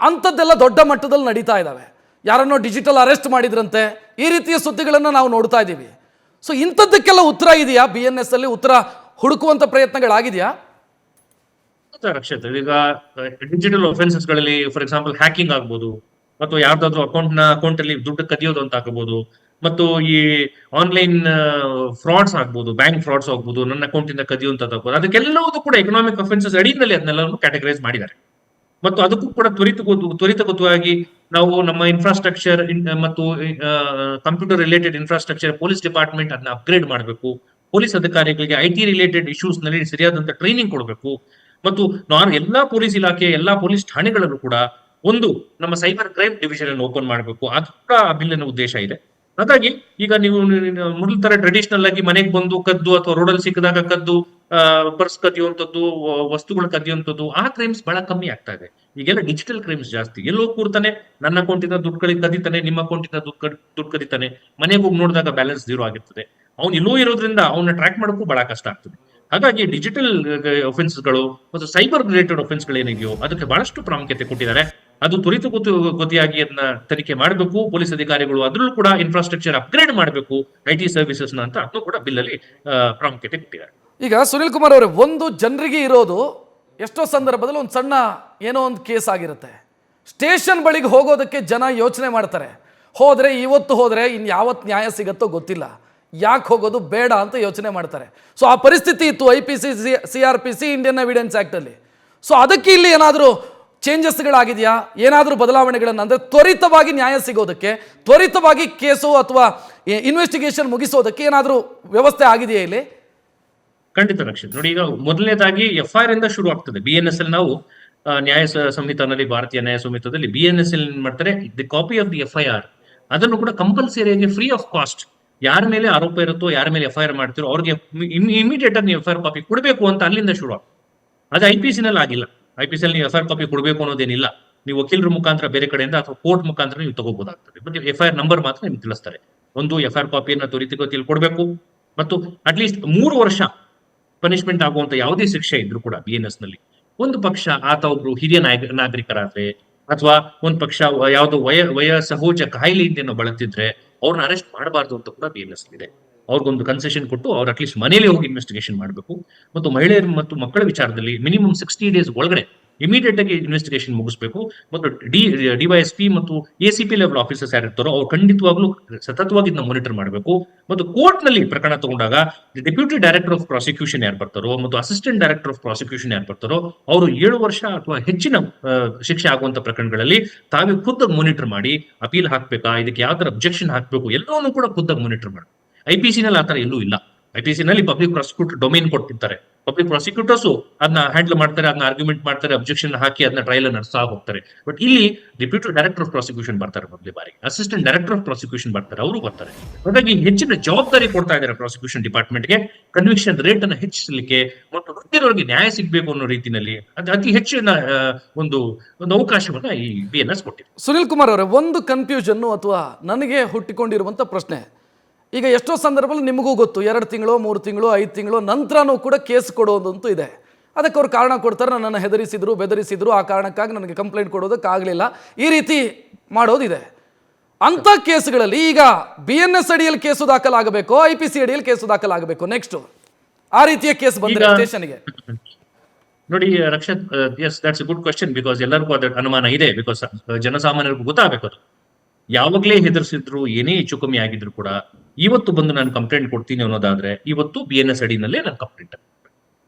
S1: ಅಂಥದ್ದೆಲ್ಲ ದೊಡ್ಡ ಮಟ್ಟದಲ್ಲಿ ನಡೀತಾ ಇದ್ದಾವೆ. ಯಾರನ್ನೋ ಡಿಜಿಟಲ್ ಅರೆಸ್ಟ್ ಮಾಡಿದ್ರಂತೆ, ಈ ರೀತಿಯ ಸುದ್ದಿಗಳನ್ನು ನಾವು ನೋಡ್ತಾ ಇದ್ದೀವಿ. ಸೊ ಇಂಥದ್ದಕ್ಕೆಲ್ಲ ಉತ್ತರ ಇದೆಯಾ? BNS ಅಲ್ಲಿ ಉತ್ತರ ಹುಡುಕುವಂತ ಪ್ರಯತ್ನಗಳಾಗಿದೆಯಾ?
S4: ರಕ್ಷಿತ್, ಈಗ ಡಿಜಿಟಲ್ ಅಫೆನ್ಸಸ್ ಗಳಲ್ಲಿ ಫಾರ್ ಎಕ್ಸಾಂಪಲ್ ಹ್ಯಾಕಿಂಗ್ ಆಗ್ಬೋದು, ಅಥವಾ ಯಾರ್ದಾದ್ರೂ ಅಕೌಂಟ್ ಅಲ್ಲಿ ದುಡ್ಡು ಕದಿಯೋದು ಅಂತ ಆಗಬಹುದು, ಮತ್ತು ಈ ಆನ್ಲೈನ್ ಫ್ರಾಡ್ಸ್ ಆಗ್ಬೋದು, ಬ್ಯಾಂಕ್ ಫ್ರಾಡ್ಸ್ ಆಗ್ಬೋದು, ನನ್ನ ಅಕೌಂಟ್ ಇಂದ ಕದಿಯುವಂತದ್ದು ಆಗ್ಬೋದು, ಅದಕ್ಕೆಲ್ಲವೂ ಕೂಡ ಎಕನಾಮಿಕ್ ಅಫೆನ್ಸಸ್ ಅಡಿನಲ್ಲಿ ಅದನ್ನೆಲ್ಲವನ್ನು ಕ್ಯಾಟಗರೈಸ್ ಮಾಡಿದ್ದಾರೆ. ಮತ್ತು ಅದಕ್ಕೂ ಕೂಡ ತ್ವರಿತಗತವಾಗಿ ನಾವು ನಮ್ಮ ಇನ್ಫ್ರಾಸ್ಟ್ರಕ್ಚರ್ ಮತ್ತು computer related infrastructure police department ಅದನ್ನ ಅಪ್ಗ್ರೇಡ್ ಮಾಡಬೇಕು. ಪೊಲೀಸ್ ಅಧಿಕಾರಿಗಳಿಗೆ IT ರಿಲೇಟೆಡ್ ಇಶ್ಯೂಸ್ ನಲ್ಲಿ ಸರಿಯಾದಂತ ಟ್ರೈನಿಂಗ್ ಕೊಡಬೇಕು. ಮತ್ತು ಎಲ್ಲಾ ಪೊಲೀಸ್ ಇಲಾಖೆ, ಎಲ್ಲಾ ಪೊಲೀಸ್ ಠಾಣೆಗಳಲ್ಲೂ ಕೂಡ ಒಂದು ನಮ್ಮ ಸೈಬರ್ ಕ್ರೈಮ್ ಡಿವಿಷನ್ ಅನ್ನು ಓಪನ್ ಮಾಡಬೇಕು. ಅದು ಕೂಡ ಆ ಬಿಲ್ಲಿನ ಉದ್ದೇಶ ಇದೆ. ಹಾಗಾಗಿ ಈಗ ನೀವು ಮೊದಲ ತರ ಟ್ರೆಡಿಷನಲ್ ಆಗಿ ಮನೆಗೆ ಬಂದು ಕದ್ದು ಅಥವಾ ರೋಡಲ್ಲಿ ಸಿಕ್ಕಿದಾಗ ಕದ್ದು ಪರ್ಸ್ ಕದಿಯುವಂಥದ್ದು, ವಸ್ತುಗಳು ಕದಿಯುವಂಥದ್ದು, ಆ ಕ್ರೈಮ್ಸ್ ಬಹಳ ಕಮ್ಮಿ ಆಗ್ತಾ ಇದೆ. ಈಗೆಲ್ಲ ಡಿಜಿಟಲ್ ಕ್ರೈಮ್ಸ್ ಜಾಸ್ತಿ. ಎಲ್ಲೋ ಕೂರ್ತಾನೆ, ನನ್ನ ಅಕೌಂಟ್ ಇಂದ ದುಡ್ಡು ಕದಿತಾನೆ, ನಿಮ್ಮ ಅಕೌಂಟ್ ಇಂದ ದುಡ್ಡು ಕದಿತಾನೆ, ಮನೆಗೆ ಹೋಗಿ ನೋಡಿದಾಗ ಬ್ಯಾಲೆನ್ಸ್ 0 ಆಗಿರ್ತದೆ. ಅವ್ನು ಎಲ್ಲೋ ಇರೋದ್ರಿಂದ ಅವನ್ನ ಟ್ರ್ಯಾಕ್ ಮಾಡೋಕ್ಕೂ ಬಹಳ ಕಷ್ಟ ಆಗ್ತದೆ. ಹಾಗಾಗಿ ಡಿಜಿಟಲ್ ಒಫೆನ್ಸ್ಗಳು ಮತ್ತು ಸೈಬರ್ ರಿಲೇಟೆಡ್ ಒಫೆನ್ಸ್ಗಳು ಏನಿದೆಯೋ ಅದಕ್ಕೆ ಬಹಳಷ್ಟು ಪ್ರಾಮುಖ್ಯತೆ ಕೊಟ್ಟಿದ್ದಾರೆ. ಅದು ತ್ವರಿತಗತಿಯಾಗಿ ಅದನ್ನ ತನಿಖೆ ಮಾಡಬೇಕು ಪೊಲೀಸ್ ಅಧಿಕಾರಿಗಳು. ಅದ್ರಲ್ಲೂ ಕೂಡ ಇನ್ಫ್ರಾಸ್ಟ್ರಕ್ಚರ್ ಅಪ್ಗ್ರೇಡ್ ಮಾಡಬೇಕು IT ಸರ್ವಿಸಸ್ ಅಂತ, ಅದನ್ನು ಕೂಡ ಬಿಲ್ ಅಲ್ಲಿ ಪ್ರಾಮುಖ್ಯತೆ ಕೊಟ್ಟಿದ್ದಾರೆ.
S1: ಈಗ ಸುನಿಲ್ ಕುಮಾರ್ ಅವರೇ, ಒಂದು ಜನರಿಗೆ ಇರೋದು ಎಷ್ಟೋ ಸಂದರ್ಭದಲ್ಲಿ ಒಂದು ಸಣ್ಣ ಏನೋ ಒಂದು ಕೇಸ್ ಆಗಿರುತ್ತೆ, ಸ್ಟೇಷನ್ ಬಳಿಗೆ ಹೋಗೋದಕ್ಕೆ ಜನ ಯೋಚನೆ ಮಾಡ್ತಾರೆ. ಹೋದರೆ ಇವತ್ತು ಹೋದರೆ ಇನ್ನು ಯಾವತ್ತು ನ್ಯಾಯ ಸಿಗತ್ತೋ ಗೊತ್ತಿಲ್ಲ, ಯಾಕೆ ಹೋಗೋದು ಬೇಡ ಅಂತ ಯೋಚನೆ ಮಾಡ್ತಾರೆ. ಸೊ ಆ ಪರಿಸ್ಥಿತಿ ಇತ್ತು IPC CRPC ಇಂಡಿಯನ್ ಎವಿಡೆನ್ಸ್ ಆ್ಯಕ್ಟಲ್ಲಿ. ಸೊ ಅದಕ್ಕೆ ಇಲ್ಲಿ ಏನಾದರೂ ಚೇಂಜಸ್ಗಳಾಗಿದೆಯಾ, ಏನಾದರೂ ಬದಲಾವಣೆಗಳನ್ನು, ಅಂದರೆ ತ್ವರಿತವಾಗಿ ನ್ಯಾಯ ಸಿಗೋದಕ್ಕೆ, ತ್ವರಿತವಾಗಿ ಕೇಸು ಅಥವಾ ಇನ್ವೆಸ್ಟಿಗೇಷನ್ ಮುಗಿಸೋದಕ್ಕೆ ಏನಾದರೂ ವ್ಯವಸ್ಥೆ ಆಗಿದೆಯಾ ಇಲ್ಲಿ?
S4: ಖಂಡಿತ ರಕ್ಷಿತ್. ನೋಡಿ, ಈಗ ಮೊದಲನೇದಾಗಿ FIR ಇಂದ ಶುರು ಆಗ್ತದೆ. BNSL ನಾವು ನ್ಯಾಯ ಸಂಹಿತಾನಲ್ಲಿ, ಭಾರತೀಯ ನ್ಯಾಯ ಸಂಹಿತದಲ್ಲಿ BNSL ಏನ್ ಮಾಡ್ತಾರೆ, the copy of the FIR ಅದನ್ನು ಕೂಡ ಕಂಪಲ್ಸರಿಯಾಗಿ ಫ್ರೀ ಆಫ್ ಕಾಸ್ಟ್ ಯಾರ ಮೇಲೆ ಆರೋಪ ಇರುತ್ತೋ, ಯಾರ ಮೇಲೆ FIR ಮಾಡ್ತಿರೋ ಅವ್ರಿಗೆ ಇಮಿಡಿಯೇಟ್ ಆಗಿ ನೀವು FIR ಕಾಪಿ ಕೊಡಬೇಕು ಅಂತ ಅಲ್ಲಿಂದ ಶುರು ಆಗ್ತದೆ. ಅದು IPC ನಲ್ಲಿ ಆಗಿಲ್ಲ. IPC ನೀವು FIR ಕಾಪಿ ಕೊಡಬೇಕು ಅನ್ನೋದೇನಿಲ್ಲ. ನೀವು ವಕೀಲರ ಮುಖಾಂತರ ಬೇರೆ ಕಡೆಯಿಂದ ಅಥವಾ ಕೋರ್ಟ್ ಮುಖಾಂತರ ನೀವು ತಗೋಬಹುದಾಗ್ತದೆ. ಬಟ್ FIR ನಂಬರ್ ಮಾತ್ರ ನಿಮ್ಗೆ ತಿಳಿಸ್ತಾರೆ. ಒಂದು FIR ಕಾಪಿಯನ್ನು ತ್ವರಿತಗತಿಯಲ್ಲಿ ಕೊಡಬೇಕು, ಮತ್ತು ಅಟ್ಲೀಸ್ಟ್ 3 ವರ್ಷ ಪನಿಷ್ಮೆಂಟ್ ಆಗುವಂತ ಯಾವುದೇ ಶಿಕ್ಷೆ ಇದ್ರು ಕೂಡ BNS ನಲ್ಲಿ, ಒಂದು ಪಕ್ಷ ಆತ ಒಬ್ರು ಹಿರಿಯ ನಾಗರಿಕರಾದ್ರೆ ಅಥವಾ ಒಂದ್ ಪಕ್ಷ ಯಾವ್ದೋ ವಯಸ್ಸಹೋಜ ಕಾಯಿಲೆಯಿಂದ ಬಳಲ್ತಿದ್ರೆ ಅವ್ರನ್ನ ಅರೆಸ್ಟ್ ಮಾಡಬಾರ್ದು ಅಂತ ಕೂಡ BNS ಇದೆ. ಅವ್ರಿಗೊಂದು ಕನ್ಸೆಷನ್ ಕೊಟ್ಟು ಅವ್ರು ಅಟ್ಲೀಸ್ಟ್ ಮನೇಲಿ ಹೋಗಿ ಇನ್ವೆಸ್ಟಿಗೇಷನ್ ಮಾಡಬೇಕು. ಮತ್ತು ಮಹಿಳೆಯರು ಮತ್ತು ಮಕ್ಕಳ ವಿಚಾರದಲ್ಲಿ ಮಿನಿಮಮ್ 60 ಡೇಸ್ ಒಳಗಡೆ ಇಮಿಡಿಯೇಟ್ ಆಗಿ ಇನ್ವೆಸ್ಟಿಗೇಷನ್ ಮುಗಿಸ್ಬೇಕು. ಮತ್ತು DYSP ಮತ್ತು ACP ಲೆವೆಲ್ ಆಫೀಸರ್ಸ್ ಯಾರಿರ್ತಾರೋ ಅವ್ರು ಖಂಡಿತವಾಗ್ಲೂ ಸತತವಾಗಿ ಇದನ್ನ ಮಾನಿಟರ್ ಮಾಡಬೇಕು. ಮತ್ತು ಕೋರ್ಟ್ ನಲ್ಲಿ ಪ್ರಕರಣ ತಗೊಂಡಾಗ ಡೆಪ್ಯೂಟಿ ಡೈರೆಕ್ಟರ್ ಆಫ್ ಪ್ರಾಸಿಕ್ಯೂಷನ್ ಯಾರು ಬರ್ತಾರೋ ಮತ್ತು ಅಸಿಸ್ಟೆಂಟ್ ಡೈರೆಕ್ಟರ್ ಆಫ್ ಪ್ರಾಸಿಕ್ಯೂಷನ್ ಯಾರು ಬರ್ತಾರೋ ಅವರು 7 ವರ್ಷ ಅಥವಾ ಹೆಚ್ಚಿನ ಶಿಕ್ಷೆ ಆಗುವಂತ ಪ್ರಕರಣಗಳಲ್ಲಿ ತಾವೇ ಖುದ್ದಾಗಿ ಮಾನಿಟರ್ ಮಾಡಿ ಅಪೀಲ್ ಹಾಕ್ಬೇಕಾ, ಇದಕ್ಕೆ ಯಾವ ತರ ಅಬ್ಜೆಕ್ಷನ್ ಹಾಕ್ಬೇಕು, ಎಲ್ಲವನ್ನೂ ಕೂಡ ಖುದ್ದಾಗಿ ಮಾನಿಟರ್ ಮಾಡಿ. IPC ನಲ್ಲಿ ಆತರ ಎಲ್ಲೂ ಇಲ್ಲ. IPC ನಲ್ಲಿ ಪಬ್ಲಿಕ್ ಪ್ರಾಸಿಕ್ಯೂಟರ್ ಡೊಮೈನ್ ಕೊಟ್ಟಿರ್ತಾರೆ. ಪಬ್ಲಿಕ್ ಪ್ರಾಸಿಕ್ಯೂಟರ್ಸ್ ಅದನ್ನ ಹ್ಯಾಂಡಲ್ ಮಾಡ್ತಾರೆ, ಅದನ್ನ ಆರ್ಗ್ಯುಮೆಂಟ್ ಮಾಡ್ತಾರೆ, ಅಬ್ಜೆಕ್ಷನ್ ಹಾಕಿ ಅದನ್ನ ಟ್ರಯಲ್ ನಡೆಸ್ತಾ ಹೋಗ್ತಾರೆ. ಬಟ್ ಇಲ್ಲಿ ಡೆಪ್ಯೂಟಿ ಡೈರೆಕ್ಟರ್ ಆಫ್ ಪ್ರಾಸಿಕ್ಯೂಷನ್ ಬರ್ತಾರೆ ಮೊದಲೇ ಬಾರಿ, ಅಸಿಸ್ಟೆಂಟ್ ಡೈರೆಕ್ಟರ್ ಆಫ್ ಪ್ರಾಸಿಕ್ಯೂಷನ್ ಬರ್ತಾರೆ, ಅವರು ಬರ್ತಾರೆ. ಹಾಗಾಗಿ ಹೆಚ್ಚಿನ ಜವಾಬ್ದಾರಿ ಕೊಡ್ತಾ ಇದ್ದಾರೆ ಪ್ರಾಸಿಕ್ಯೂಷನ್ ಡಿಪಾರ್ಟ್ಮೆಂಟ್ಗೆ, ಕನ್ವಿಕ್ಷನ್ ರೇಟ್ ಅನ್ನು ಹೆಚ್ಚಿಸಲಿಕ್ಕೆ ಮತ್ತು ವೃತ್ತಿಯವರಿಗೆ ನ್ಯಾಯ ಸಿಗಬೇಕು ಅನ್ನೋ ರೀತಿಯಲ್ಲಿ ಅತಿ ಹೆಚ್ಚಿನ ಒಂದು ಅವಕಾಶವನ್ನ ಈ BNS ಕೊಟ್ಟಿದೆ.
S1: ಸುನಿಲ್ ಕುಮಾರ್ ಅವರೇ, ಒಂದು ಕನ್ಫ್ಯೂಷನ್ನು ಅಥವಾ ನನಗೆ ಹುಟ್ಟಿಕೊಂಡಿರುವಂಥ ಪ್ರಶ್ನೆ, ಈಗ ಎಷ್ಟೋ ಸಂದರ್ಭದಲ್ಲಿ ನಿಮಗೂ ಗೊತ್ತು, 2 ತಿಂಗಳು 3 ತಿಂಗಳು 5 ತಿಂಗಳು ನಂತರನೂ ಕೂಡ ಕೇಸ್ ಕೊಡೋದಂತೂ ಇದೆ. ಅದಕ್ಕೆ ಅವ್ರು ಕಾರಣ ಕೊಡ್ತಾರೆ, ನನ್ನನ್ನು ಹೆದರಿಸಿದ್ರು, ಬೆದರಿಸಿದ್ರು, ಆ ಕಾರಣಕ್ಕಾಗಿ ನನಗೆ ಕಂಪ್ಲೇಂಟ್ ಕೊಡೋದಕ್ಕಾಗಲಿಲ್ಲ, ಈ ರೀತಿ ಮಾಡೋದಿದೆ. ಅಂಥ ಕೇಸ್ಗಳಲ್ಲಿ ಈಗ BNS ಅಡಿಯಲ್ಲಿ ಕೇಸು ದಾಖಲಾಗಬೇಕು, IPC ಅಡಿಯಲ್ಲಿ ಕೇಸು ದಾಖಲಾಗಬೇಕು, ನೆಕ್ಸ್ಟ್ ಆ ರೀತಿಯ ಕೇಸ್ ಬಂದರೆ ಸ್ಟೇಷನ್ಗೆ?
S4: ನೋಡಿ Rakshath, yes that's A good question. Because ಎಲ್ಲರಿಗೂ ಅದ್ರ ಅನುಮಾನ ಇದೆ. ಬಿಕಾಸ್ ಜನಸಾಮಾನ್ಯರಿಗೂ ಗೊತ್ತಾಗಬೇಕು. ಅದು ಯಾವಾಗಲೇ ಹೆದರ್ಸಿದ್ರು, ಏನೇ ಹೆಚ್ಚು ಕಮ್ಮಿ ಆಗಿದ್ರು ಕೂಡ ಇವತ್ತು ಬಂದು ನಾನು ಕಂಪ್ಲೇಂಟ್ ಕೊಡ್ತೀನಿ ಅನ್ನೋದಾದ್ರೆ ಇವತ್ತು BNS ಅಡಿನಲ್ಲೇ ನಾನು ಕಂಪ್ಲೇಂಟ್.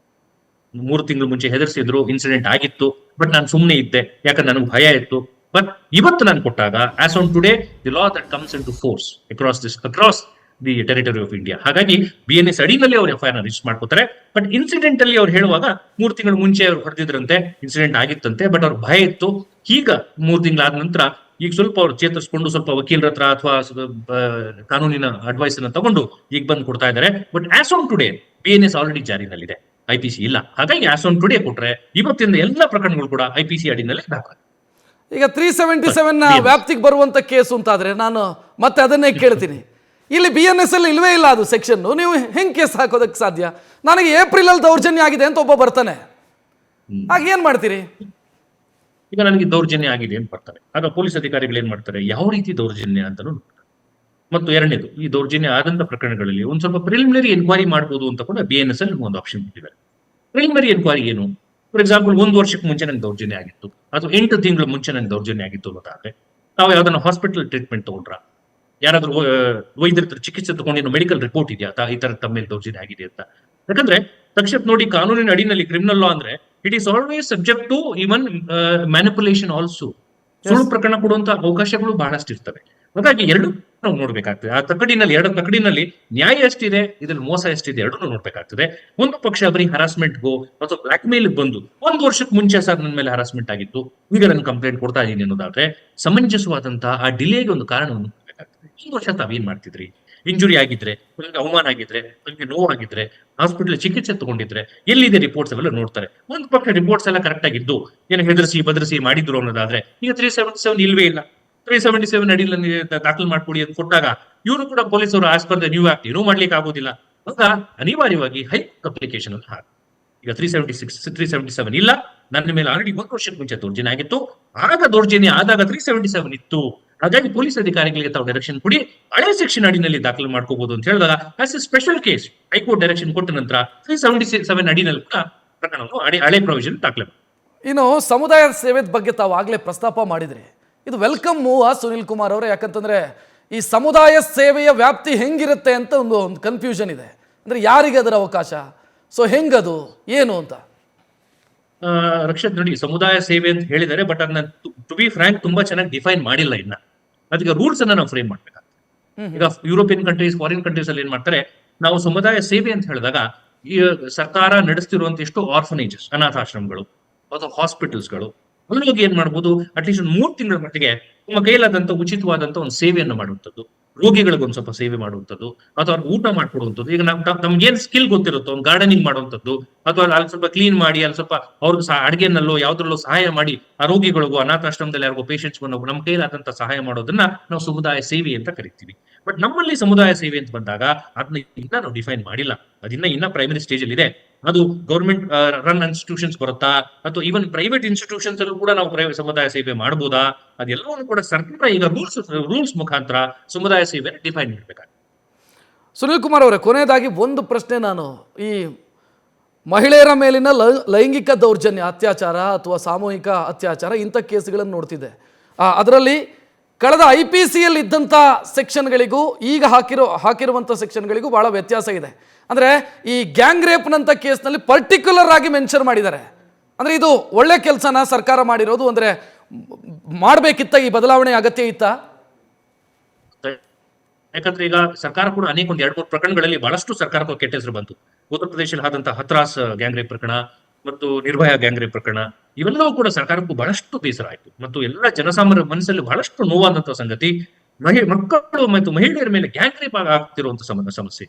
S4: 3 ತಿಂಗಳು ಮುಂಚೆ ಹೆದರ್ಸಿದ್ರು, ಇನ್ಸಿಡೆಂಟ್ ಆಗಿತ್ತು, ಬಟ್ ನಾನು ಸುಮ್ಮನೆ ಇದ್ದೆ ಯಾಕಂದ್ರೆ ನನಗೆ ಭಯ ಇತ್ತು. ಬಟ್ ಇವತ್ತು ನಾನು ಕೊಟ್ಟಾಗ as on today the law that comes into force across the territory of India. ಹಾಗಾಗಿ BNS ಅಡಿನಲ್ಲಿ ಅವ್ರು FIR ರಿಜಿಸ್ಟರ್ ಮಾಡ್ಕೋತಾರೆ. ಬಟ್ ಇನ್ಸಿಡೆಂಟ್ ಅಲ್ಲಿ ಅವ್ರು ಹೇಳುವಾಗ 3 ತಿಂಗಳು ಮುಂಚೆ ಅವ್ರು ಹೊಡೆದಿದ್ರಂತೆ, ಇನ್ಸಿಡೆಂಟ್ ಆಗಿತ್ತಂತೆ, ಬಟ್ ಅವ್ರ ಭಯ ಇತ್ತು. ಈಗ 3 ತಿಂಗಳಾದ ನಂತರ ಈಗ ಸ್ವಲ್ಪ ಅವ್ರು ಚೇತರಿಸ್ಕೊಂಡು ಸ್ವಲ್ಪ ವಕೀಲರ ಹತ್ರ ಅಥವಾ ಕಾನೂನಿನ ಅಡ್ವೈಸ್ ಅನ್ನ ತಗೊಂಡು ಈಗ ಬಂದು ಕೊಡ್ತಾ ಇದ್ದಾರೆ. But as on today BNS already ಜಾರಿನಲ್ಲಿದೆ, IPC ಇಲ್ಲ. ಹಾಗಾಗಿ ಆಸ್ ಆನ್ ಟುಡೇ ಕೊಟ್ರೆ ಇವತ್ತಿಂದ ಎಲ್ಲ ಪ್ರಕರಣಗಳು ಕೂಡ IPC ಅಡಿನಲ್ಲೇ ದಾಖಲೆ.
S1: ಈಗ 377 ವ್ಯಾಪ್ತಿಗೆ ಬರುವಂತ ಕೇಸು ಅಂತಾದ್ರೆ ನಾನು ಮತ್ತೆ ಅದನ್ನೇ ಕೇಳ್ತೀನಿ, ಇಲ್ಲಿ BNS ಅಲ್ಲಿ ಇಲ್ವೇ ಇಲ್ಲ ಅದು ಸೆಕ್ಷನ್, ನೀವು ಹೆಂಗ್ ಕೇಸ್ ಹಾಕೋದಕ್ಕೆ ಸಾಧ್ಯ? ನನಗೆ ಏಪ್ರಿಲ್ ಅಲ್ಲಿ ದೌರ್ಜನ್ಯ ಆಗಿದೆ ಅಂತ ಒಬ್ಬ ಬರ್ತಾನೆ, ಆಗ ಏನ್ ಮಾಡ್ತೀರಿ?
S4: ಈಗ ನನಗೆ ದೌರ್ಜನ್ಯ ಆಗಿದೆ ಅಂತ ಬರ್ತಾರೆ, ಆಗ ಪೊಲೀಸ್ ಅಧಿಕಾರಿಗಳು ಏನ್ ಮಾಡ್ತಾರೆ, ಯಾವ ರೀತಿ ದೌರ್ಜನ್ಯ ಅಂತಾನು. ಮತ್ತು ಎರಡನೇದು, ಈ ದೌರ್ಜನ್ಯ ಆದಂತ ಪ್ರಕರಣಗಳಲ್ಲಿ ಒಂದ್ ಸ್ವಲ್ಪ ಪ್ರಿಲಿಮಿನರಿ ಎನ್ಕ್ವೈರಿ ಮಾಡಬಹುದು ಅಂತ ಕೂಡ BNS ಅಲ್ಲಿ ಒಂದು ಆಪ್ಷನ್ ಕೊಟ್ಟಿದ್ದಾರೆ. ಪ್ರಿಲಿಮಿನರಿ ಎನ್ಕ್ವೈರಿ ಏನು? ಫಾರ್ ಎಕ್ಸಾಂಪಲ್ 1 ವರ್ಷಕ್ಕೆ ಮುಂಚೆ ನನಗೆ ದೌರ್ಜನ್ಯ ಆಗಿತ್ತು ಅಥವಾ 8 ತಿಂಗಳ ಮುಂಚೆ ನನಗೆ ದೌರ್ಜನ್ಯ ಆಗಿತ್ತು ಅನ್ನೋದಾದ್ರೆ ನಾವು ಯಾವ್ದನ್ನ ಹಾಸ್ಪಿಟಲ್ ಟ್ರೀಟ್ಮೆಂಟ್ ತಗೊಂಡ್ರ, ಯಾರಾದ್ರೂ ವೈದ್ಯರ ಚಿಕಿತ್ಸೆ ತಗೊಂಡಿರೋ ಮೆಡಿಕಲ್ ರಿಪೋರ್ಟ್ ಇದೆಯಾ ಈ ತರ ತಮ್ಮ ಮೇಲೆ ದೌರ್ಜನ್ಯ ಆಗಿದೆ ಅಂತ. ಯಾಕಂದ್ರೆ ತಕ್ಷಣ ನೋಡಿ, ಕಾನೂನಿನ ಅಡಿನಲ್ಲಿ ಕ್ರಿಮಿನಲ್ ಲಾ ಅಂದ್ರೆ it is always subject to even manipulation also. ಸುಳ್ಳು ಪ್ರಕರಣ ಕೊಡುವಂತ ಅವಕಾಶಗಳು ಬಹಳಷ್ಟು ಇರ್ತವೆ. ಹಾಗಾಗಿ ಎರಡು ನಾವು ನೋಡ್ಬೇಕಾಗ್ತದೆ. ಆ ಎರಡು ತಕಡಿನಲ್ಲಿ ನ್ಯಾಯ ಎಷ್ಟಿದೆ, ಇದ್ರಲ್ಲಿ ಮೋಸ ಎಷ್ಟಿದೆ, ಎರಡನ್ನೂ ನೋಡ್ಬೇಕಾಗ್ತದೆ. ಒಂದು ಪಕ್ಷ ಬರೀ ಹರಾಸ್ಮೆಂಟ್ಗೋ ಅಥವಾ ಬ್ಲಾಕ್ ಮೇಲ್ ಬಂದು 1 ವರ್ಷಕ್ಕೆ ಮುಂಚೆ ಸರ್ ನನ್ನ ಮೇಲೆ ಹರಾಸ್ಮೆಂಟ್ ಆಗಿತ್ತು, ಈಗ ನಾನು ಕಂಪ್ಲೇಂಟ್ ಕೊಡ್ತಾ ಇದ್ದೀನಿ ಅನ್ನೋದಾದ್ರೆ ಸಮಂಜಸವಾದಂತಹ ಆ ಡಿಲೇಗೆ ಒಂದು ಕಾರಣವನ್ನು ನೋಡ್ಬೇಕಾಗ್ತದೆ. 1 ವರ್ಷ ತಾವೇನ್ ಮಾಡ್ತಿದ್ರಿ? ಇಂಜುರಿ ಆಗಿದ್ರೆ, ನಿಮ್ಗೆ ಅವಮಾನ ಆಗಿದ್ರೆ, ನಿಮ್ಗೆ ನೋವಾಗಿದ್ರೆ, ಹಾಸ್ಪಿಟಲ್ ಚಿಕಿತ್ಸೆ ತಗೊಂಡಿದ್ರೆ ಎಲ್ಲಿದೆ ರಿಪೋರ್ಟ್ಸ್ ಅವೆಲ್ಲ ನೋಡ್ತಾರೆ. ಒಂದು ಪಕ್ಷ ರಿಪೋರ್ಟ್ಸ್ ಎಲ್ಲ ಕರೆಕ್ಟ್ ಆಗಿದ್ದು ಏನು ಹೆದರಿಸಿ ಬದರಿಸಿ ಮಾಡಿದ್ರು ಅನ್ನೋದಾದ್ರೆ ಈಗ 377 ಇಲ್ವೇ ಇಲ್ಲ. 377 ಅಡಿಯಲ್ಲಿ ದಾಖಲು ಮಾಡ್ಕೊಡಿ ಅಂತ ಕೊಟ್ಟಾಗ ಇವರು ಕೂಡ ಪೊಲೀಸರು as per the new act ಏನೂ ಮಾಡ್ಲಿಕ್ಕೆ ಆಗೋದಿಲ್ಲ. ಆಗ ಅನಿವಾರ್ಯವಾಗಿ ಹೈಕೋರ್ಟ್ ಅಪ್ಲಿಕೇಶನ್ ಅಲ್ಲಿ ಹಾಕಿ ಈಗ 376 377 ಇಲ್ಲ, ನನ್ನ ಮೇಲೆ ಆಲ್ರೆಡಿ 1 ವರ್ಷಕ್ಕೆ ಮುಂಚೆ ದೌರ್ಜನ್ಯ ಆಗಿತ್ತು, ಆಗ ದೌರ್ಜನ್ಯ ಆದಾಗ 377 ಇತ್ತು, ಹಾಗಾಗಿ ಪೊಲೀಸ್ ಅಧಿಕಾರಿಗಳಿಗೆ ತಾವು ಡೈರೆಕ್ಷನ್ ಕೊಡಿ, ಹಳೆ ಸೆಕ್ಷನ್ ಅಡಿನಲ್ಲಿ ದಾಖಲು ಮಾಡ್ಕೋಬಹುದು ಅಂತ ಹೇಳಿದಾಗ as A special case high court direction ಕೊಟ್ಟ ನಂತರ 377 ಅಡಿನಲ್ಲಿ ಕೂಡ ಪ್ರಕರಣವನ್ನು ಹಳೆ ಪ್ರೊವಿಷನ್ ದಾಖಲೆ.
S1: ಇನ್ನು ಸಮುದಾಯ ಸೇವೆ ಬಗ್ಗೆ ತಾವು ಆಗ್ಲೇ ಪ್ರಸ್ತಾಪ ಮಾಡಿದ್ರಿ, ಇದು ವೆಲ್ಕಮ್ ಮೂವ್ ಸುನಿಲ್ ಕುಮಾರ್ ಅವರೇ. ಯಾಕಂತಂದ್ರೆ ಈ ಸಮುದಾಯ ಸೇವೆಯ ವ್ಯಾಪ್ತಿ ಹೆಂಗಿರುತ್ತೆ ಅಂತ ಒಂದು ಕನ್ಫ್ಯೂಷನ್ ಇದೆ. ಅಂದ್ರೆ ಯಾರಿಗೆ ಅದರ ಅವಕಾಶ, ಸೊ ಹೆಂಗದು ಏನು ಅಂತ.
S4: ರಕ್ಷತ್ ನೋಡಿ, ಸಮುದಾಯ ಸೇವೆ ಅಂತ ಹೇಳಿದ್ದಾರೆ, ಬಟ್ ಅದನ್ನ ಟು ಬಿ ಫ್ರಾಂಕ್ ತುಂಬಾ ಚೆನ್ನಾಗಿ ಡಿಫೈನ್ ಮಾಡಿಲ್ಲ ಇನ್ನ. ಅದಕ್ಕೆ ರೂಲ್ಸ್ ಅನ್ನ ನಾವು ಫ್ರೇಮ್ ಮಾಡ್ಬೇಕಾಗ್ತದೆ. ಈಗ ಯುರೋಪಿಯನ್ ಕಂಟ್ರೀಸ್, ಫಾರಿನ್ ಕಂಟ್ರೀಸ್ ಅಲ್ಲಿ ಏನ್ ಮಾಡ್ತಾರೆ, ನಾವು ಸಮುದಾಯ ಸೇವೆ ಅಂತ ಹೇಳಿದಾಗ ಈ ಸರ್ಕಾರ ನಡೆಸ್ತಿರುವಂತ ಎಷ್ಟು ಆರ್ಫನೇಜಸ್, ಅನಾಥಾಶ್ರಮಗಳು ಅಥವಾ ಹಾಸ್ಪಿಟಲ್ಸ್ಗಳು, ಅಲ್ಲೋಗಿ ಏನ್ ಮಾಡ್ಬೋದು, ಅಟ್ಲೀಸ್ಟ್ ಒಂದು 3 ತಿಂಗಳ ಮಟ್ಟಿಗೆ ನಿಮ್ಮ ಕೈಲಾದಂತ ಉಚಿತವಾದಂತ ಒಂದು ಸೇವೆಯನ್ನು ಮಾಡುವಂಥದ್ದು, ರೋಗಿಗಳಿಗೆ ಒಂದ್ ಸ್ವಲ್ಪ ಸೇವೆ ಮಾಡುವಂಥದ್ದು, ಅಥವಾ ಅವ್ರಿಗೆ ಊಟ ಮಾಡ್ಕೊಡುವಂಥದ್ದು. ಈಗ ನಮ್ಗೆ ಏನ್ ಸ್ಕಿಲ್ ಗೊತ್ತಿರುತ್ತೋ ಒಂದು ಗಾರ್ಡನಿಂಗ್ ಮಾಡುವಂಥದ್ದು, ಅಥವಾ ಅಲ್ಲಿ ಸ್ವಲ್ಪ ಕ್ಲೀನ್ ಮಾಡಿ ಅಲ್ಲಿ ಸ್ವಲ್ಪ ಅವ್ರಿಗೆ ಅಡಿಗೆನಲ್ಲೋ ಯಾವ್ದ್ರಲ್ಲೋ ಸಹಾಯ ಮಾಡಿ ಆ ರೋಗಿಗಳಿಗೂ ಅನಾಥಾಶ್ರಮದಲ್ಲಿ ಯಾರಿಗೋ ಪೇಷಂಟ್ಸ್ ನಮ್ಮ ಕೈಲಾದಂತ ಸಹಾಯ ಮಾಡೋದನ್ನ ನಾವು ಸಮುದಾಯ ಸೇವೆ ಅಂತ ಕರಿತೀವಿ. ಬಟ್ ನಮ್ಮಲ್ಲಿ ಸಮುದಾಯ ಸೇವೆ ಅಂತ ಬಂದಾಗ ಅದನ್ನ ಇನ್ನ ನಾವು ಡಿಫೈನ್ ಮಾಡಿಲ್ಲ, ಇನ್ನ ಪ್ರೈಮರಿ ಸ್ಟೇಜ್ ಅಲ್ಲಿ ಇದೆ. ಅದು ಗೌರ್ಮೆಂಟ್ ರನ್ ಇನ್ಸ್ಟಿಟ್ಯೂಷನ್ಸ್ ಬರುತ್ತಾ, ಅಥವಾ ಈವನ್ ಪ್ರೈವೇಟ್ ಇನ್ಸ್ಟಿಟ್ಯೂಷನ್ಸ್ ಅಲ್ಲೂ ಕೂಡ ನಾವು ಸಮುದಾಯ ಸೇವೆ ಮಾಡಬಹುದಾ, ಅದೆಲ್ಲವನ್ನು ಕೂಡ ಸರ್ಕಾರ ಈಗ ರೂಲ್ಸ್ ಮುಖಾಂತರ ಸಮುದಾಯ ಸೇವೆ ಡಿಫೈನ್ ಮಾಡಬೇಕಾಗುತ್ತೆ.
S1: ಸುನಿಲ್ ಕುಮಾರ್ ಅವರೇ, ಕೊನೆಯದಾಗಿ ಒಂದು ಪ್ರಶ್ನೆ. ನಾನು ಈ ಮಹಿಳೆಯರ ಮೇಲಿನ ಲೈಂಗಿಕ ದೌರ್ಜನ್ಯ, ಅತ್ಯಾಚಾರ ಅಥವಾ ಸಾಮೂಹಿಕ ಅತ್ಯಾಚಾರ ಇಂಥ ಕೇಸ್ಗಳನ್ನು ನೋಡ್ತಿದ್ದೆ. ಅದರಲ್ಲಿ ಕಳೆದ IPCಯಲ್ಲಿ ಇದ್ದಂಥ ಸೆಕ್ಷನ್ಗಳಿಗೂ ಈಗ ಹಾಕಿರುವಂಥ ಸೆಕ್ಷನ್ಗಳಿಗೂ ಭಾಳ ವ್ಯತ್ಯಾಸ ಇದೆ. ಅಂದರೆ ಈ ಗ್ಯಾಂಗ್ ರೇಪ್ನಂಥ ಕೇಸ್ನಲ್ಲಿ ಪರ್ಟಿಕ್ಯುಲರ್ ಆಗಿ ಮೆನ್ಷನ್ ಮಾಡಿದ್ದಾರೆ. ಅಂದರೆ ಇದು ಒಳ್ಳೆ ಕೆಲಸನ ಸರ್ಕಾರ ಮಾಡಿರೋದು, ಅಂದರೆ ಮಾಡಬೇಕಿತ್ತ, ಈ ಬದಲಾವಣೆ ಅಗತ್ಯ ಇತ್ತ?
S4: ಯಾಕಂದ್ರೆ ಈಗ ಸರ್ಕಾರ ಕೂಡ ಅನೇಕ 2-3 ಪ್ರಕರಣಗಳಲ್ಲಿ ಬಹಳಷ್ಟು ಸರ್ಕಾರಕ್ಕೂ ಕೆಟ್ಟ ಹೆಸರು ಬಂತು. ಉತ್ತರ ಪ್ರದೇಶದಲ್ಲಿ ಆದಂತಹ ಹತ್ರಾಸ್ ಗ್ಯಾಂಗ್ ರೇಪ್ ಪ್ರಕರಣ ಮತ್ತು ನಿರ್ಭಯ ಗ್ಯಾಂಗ್ ರೇಪ್ ಪ್ರಕರಣ, ಇವೆಲ್ಲವೂ ಕೂಡ ಸರ್ಕಾರಕ್ಕೂ ಬಹಳಷ್ಟು ಬೇಸರ ಆಯಿತು ಮತ್ತು ಎಲ್ಲ ಜನಸಾಮಾನ್ಯರ ಮನಸ್ಸಲ್ಲಿ ಬಹಳಷ್ಟು ನೋವಾದಂತಹ ಸಂಗತಿ ಮಕ್ಕಳು ಮತ್ತು ಮಹಿಳೆಯರ ಮೇಲೆ ಗ್ಯಾಂಗ್ ರೇಪ್ ಆಗ್ತಿರುವಂತಹ ಸಮಸ್ಯೆ.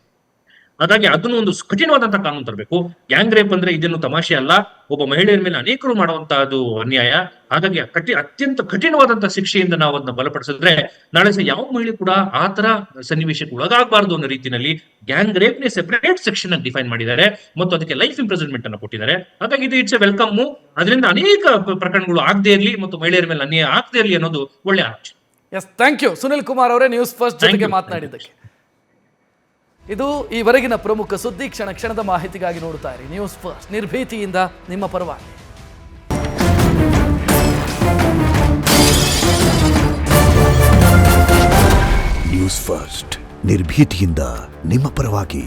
S4: ಹಾಗಾಗಿ ಅದನ್ನು ಒಂದು ಕಠಿಣವಾದಂತಹ ಕಾನೂನು ತರಬೇಕು. ಗ್ಯಾಂಗ್ ರೇಪ್ ಅಂದ್ರೆ ಇದನ್ನು ತಮಾಷೆ ಅಲ್ಲ, ಒಬ್ಬ ಮಹಿಳೆಯರ ಮೇಲೆ ಅನೇಕರು ಮಾಡುವಂತಹದ್ದು ಅನ್ಯಾಯ. ಹಾಗಾಗಿ ಅತ್ಯಂತ ಕಠಿಣವಾದಂತಹ ಶಿಕ್ಷೆಯಿಂದ ನಾವು ಅದನ್ನ ಬಲಪಡಿಸಿದ್ರೆ ನಾಳೆ ಸಹ ಯಾವ ಮಹಿಳೆ ಕೂಡ ಆ ತರ ಸನ್ನಿವೇಶಕ್ಕೆ ಒಳಗಾಗಬಾರದು ಅನ್ನೋ ರೀತಿಯಲ್ಲಿ ಗ್ಯಾಂಗ್ ರೇಪ್ ನೇ ಸೆಪರೇಟ್ ಸೆಕ್ಷನ್ ಅನ್ನು ಡಿಫೈನ್ ಮಾಡಿದ್ದಾರೆ ಮತ್ತು ಅದಕ್ಕೆ ಲೈಫ್ ಇಂಪ್ರಿಸನ್ಮೆಂಟ್ ಅನ್ನು ಕೊಟ್ಟಿದ್ದಾರೆ. ಹಾಗಾಗಿ ಇದು ಇಟ್ಸ್ ಎ ವೆಲ್ಕಮ್. ಅದರಿಂದ ಅನೇಕ ಪ್ರಕರಣಗಳು ಆಗದೇ ಇರಲಿ ಮತ್ತು ಮಹಿಳೆಯರ ಮೇಲೆ ಅನ್ಯಾಯ ಆಗದೇ ಇರಲಿ ಅನ್ನೋದು ಒಳ್ಳೆ ಆಲೋಚನೆ.
S1: Yes, thank you Sunil Kumar ಅವರೇ, ನ್ಯೂಸ್ ಫಸ್ಟ್ ಜೊತೆಗೆ ಮಾತನಾಡಿದ್ದಕ್ಕೆ. ಇದು ಈವರೆಗಿನ ಪ್ರಮುಖ ಸುದ್ದಿ. ಕ್ಷಣ ಕ್ಷಣದ ಮಾಹಿತಿಗಾಗಿ ನೋಡ್ತಾ ಇರಿ ನ್ಯೂಸ್ ಫಸ್ಟ್, ನಿರ್ಭೀತಿಯಿಂದ ನಿಮ್ಮ ಪರವಾಗಿ.
S5: ನ್ಯೂಸ್ ಫಸ್ಟ್, ನಿರ್ಭೀತಿಯಿಂದ ನಿಮ್ಮ ಪರವಾಗಿ.